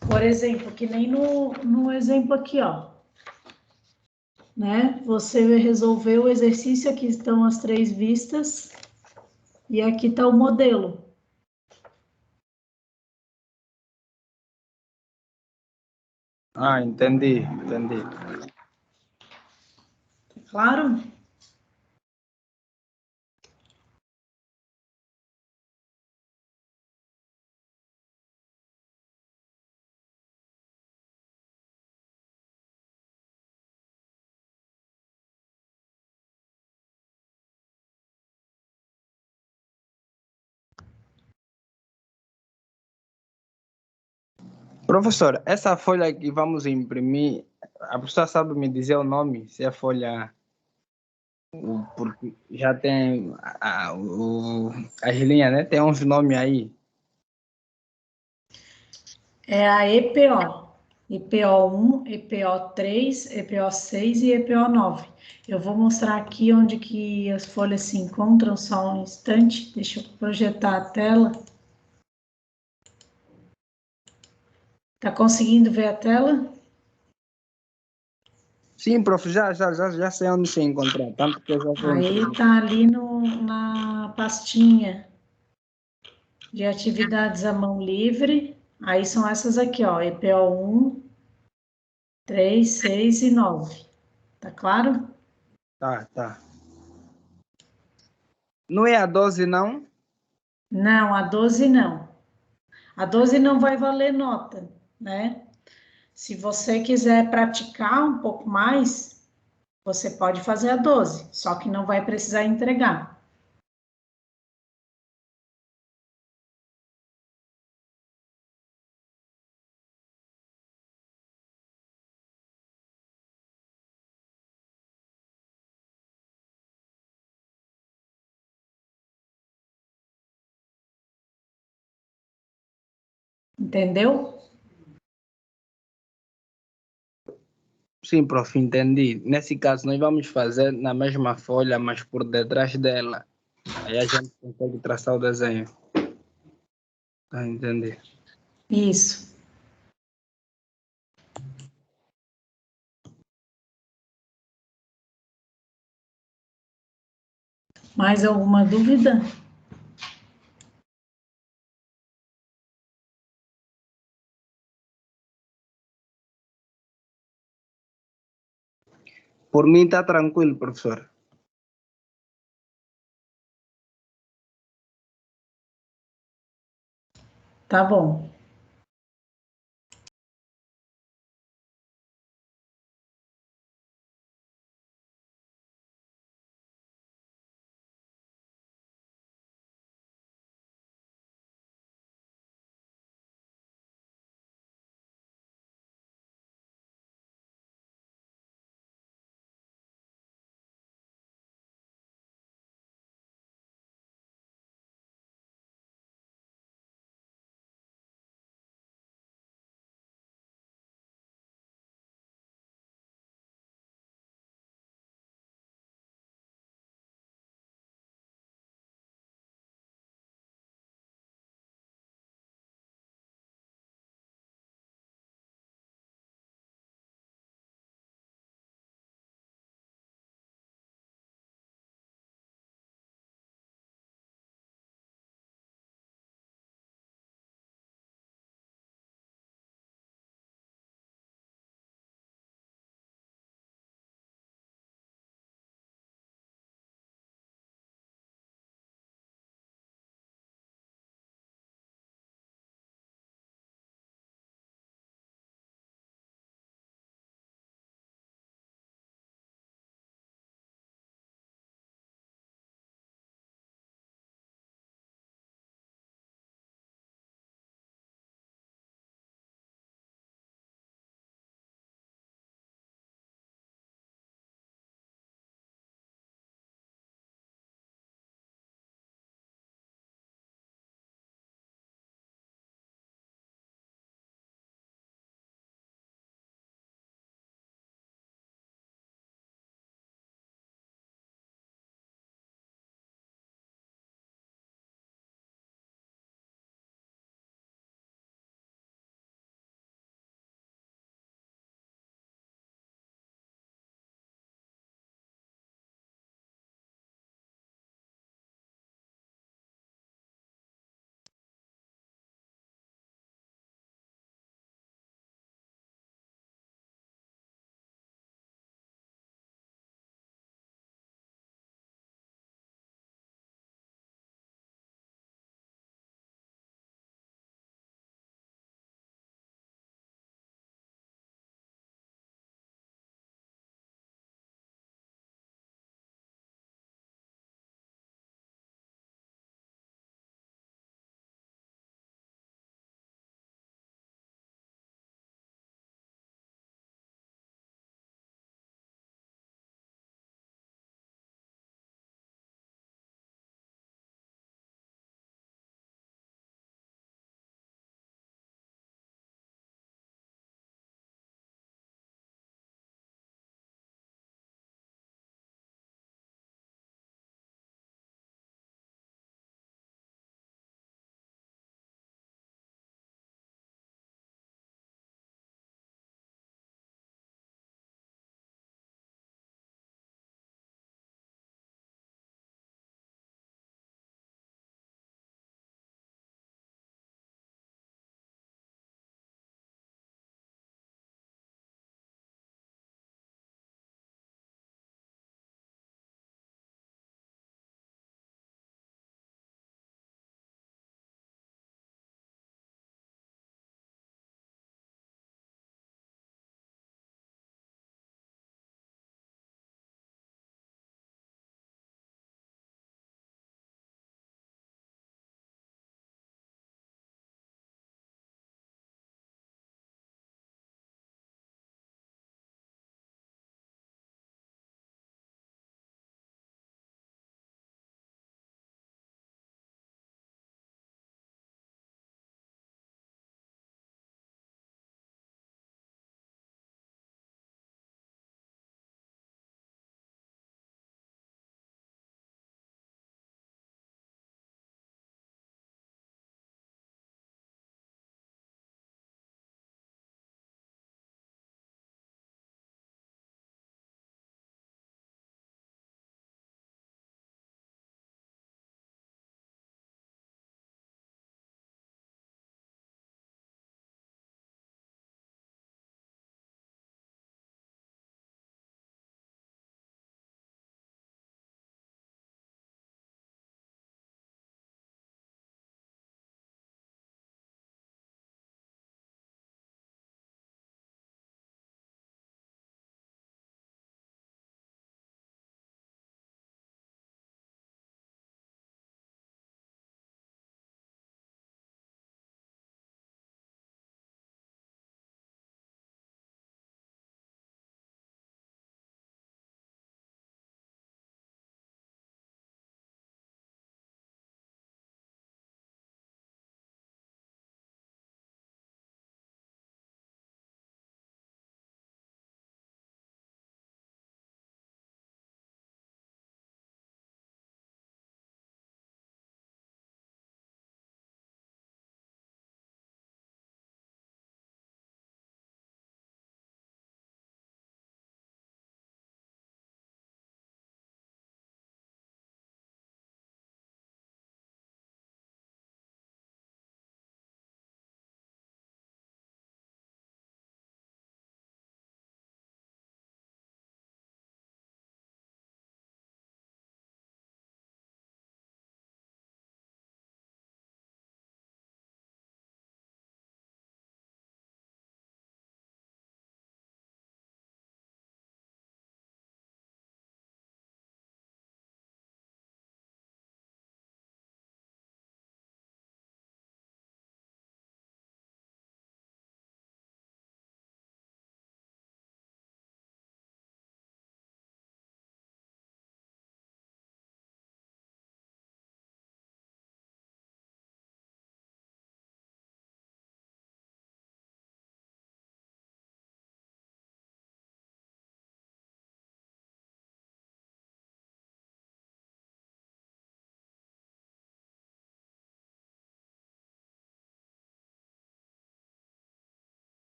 Por exemplo, que nem no exemplo aqui, ó. Né? Você resolveu o exercício, aqui estão as 3 vistas, e aqui está o modelo. Ah, entendi. Claro? Professor, essa folha que vamos imprimir, a professora sabe me dizer o nome? Se é folha. Porque já tem as linhas, né? Tem uns nomes aí. É a EPO. EPO1, EPO3, EPO6 e EPO9. Eu vou mostrar aqui onde que as folhas se encontram, só um instante. Deixa eu projetar a tela. Tá conseguindo ver a tela? Sim, prof, já sei onde se encontrar, tanto que eu já vou Aí imprimir. tá ali na pastinha de atividades à mão livre. Aí são essas aqui, ó, EPO1, 3, 6 e 9. Tá claro? Tá. Não é a 12, não? Não, a 12 não. A 12 não vai valer nota, né? Se você quiser praticar um pouco mais, você pode fazer a 12, só que não vai precisar entregar. Entendeu? Sim, prof, entendi. Nesse caso, nós vamos fazer na mesma folha, mas por detrás dela. Aí a gente consegue traçar o desenho. Tá, entendi. Isso. Mais alguma dúvida? Por mim está tranquilo, professor. Tá bom.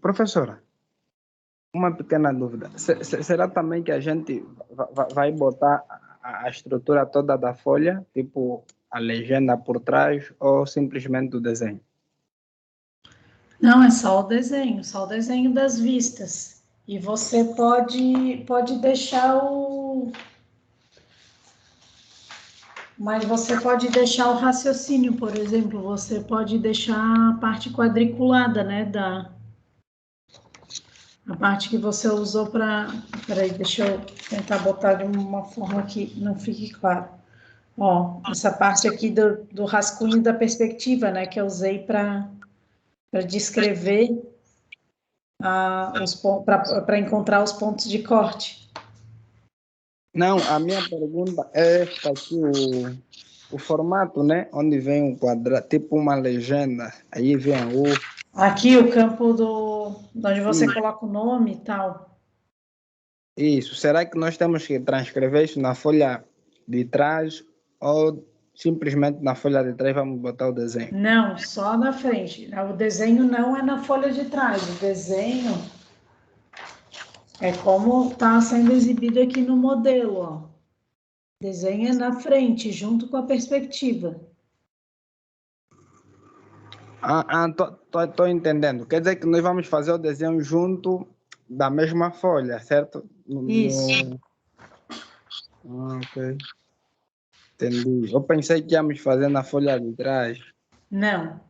Professora, uma pequena dúvida. Será também que a gente vai botar a estrutura toda da folha, tipo a legenda por trás, ou simplesmente o desenho? Não, é só o desenho das vistas. E você pode deixar o... Mas você pode deixar o raciocínio, por exemplo, você pode deixar a parte quadriculada, né, a parte que você usou para... Peraí, deixa eu tentar botar de uma forma que não fique claro. Ó, essa parte aqui do rascunho da perspectiva, né, que eu usei para descrever para encontrar os pontos de corte. Não, a minha pergunta é esta aqui, o formato, né? Onde vem um quadrado, tipo uma legenda, aí vem o... Aqui o campo onde você coloca o nome e tal. Isso, será que nós temos que transcrever isso na folha de trás ou simplesmente na folha de trás vamos botar o desenho? Não, só na frente. O desenho não é na folha de trás. O desenho é como está sendo exibido aqui no modelo, ó. O desenho é na frente, junto com a perspectiva. Tô entendendo. Quer dizer que nós vamos fazer o desenho junto da mesma folha, certo? Isso. Ok. Entendi. Eu pensei que íamos fazer na folha de trás. Não.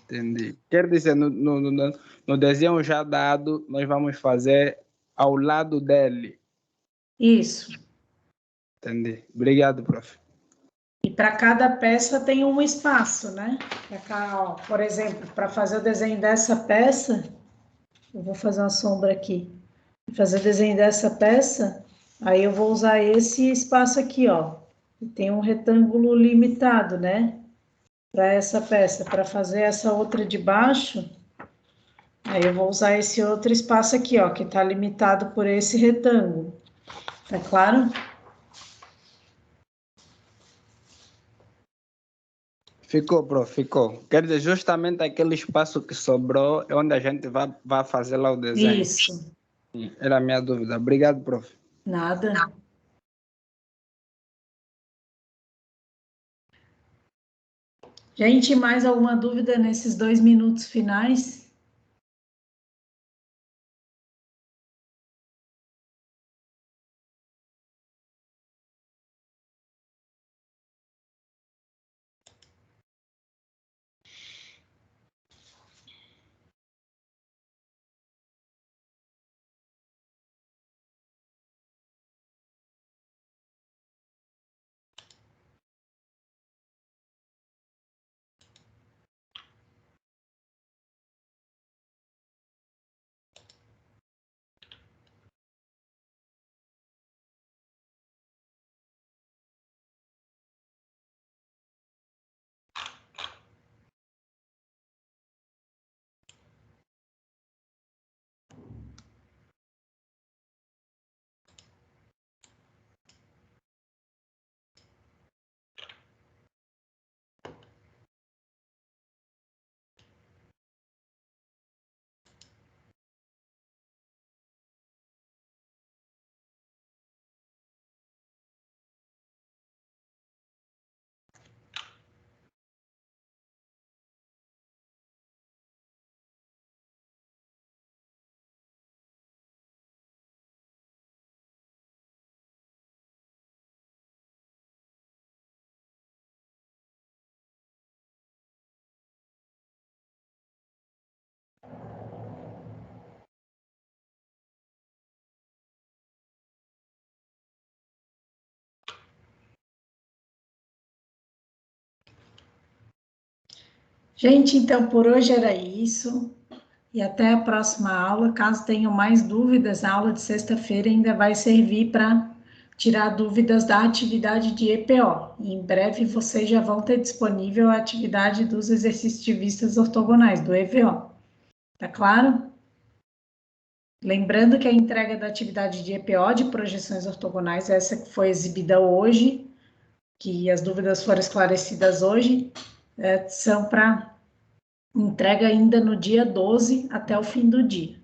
Entendi. Quer dizer, no desenho já dado, nós vamos fazer ao lado dele. Isso. Entendi. Obrigado, prof. E para cada peça tem um espaço, né? Pra cá, ó, por exemplo, para fazer o desenho dessa peça, eu vou fazer uma sombra aqui. Pra fazer o desenho dessa peça, aí eu vou usar esse espaço aqui, ó. E tem um retângulo limitado, né? Para essa peça. Para fazer essa outra de baixo, aí eu vou usar esse outro espaço aqui, ó, que está limitado por esse retângulo. Tá claro? Ficou, prof, ficou. Quer dizer, justamente aquele espaço que sobrou é onde a gente vai fazer lá o desenho. Isso. Era a minha dúvida. Obrigado, prof. Nada. Gente, mais alguma dúvida nesses 2 minutos finais? Gente, então por hoje era isso. E até a próxima aula. Caso tenham mais dúvidas, a aula de sexta-feira ainda vai servir para tirar dúvidas da atividade de EPO. E em breve vocês já vão ter disponível a atividade dos exercícios de vistas ortogonais, do EVO. Tá claro? Lembrando que a entrega da atividade de EPO de projeções ortogonais, essa que foi exibida hoje, que as dúvidas foram esclarecidas hoje, são para Entrega ainda no dia 12 até o fim do dia.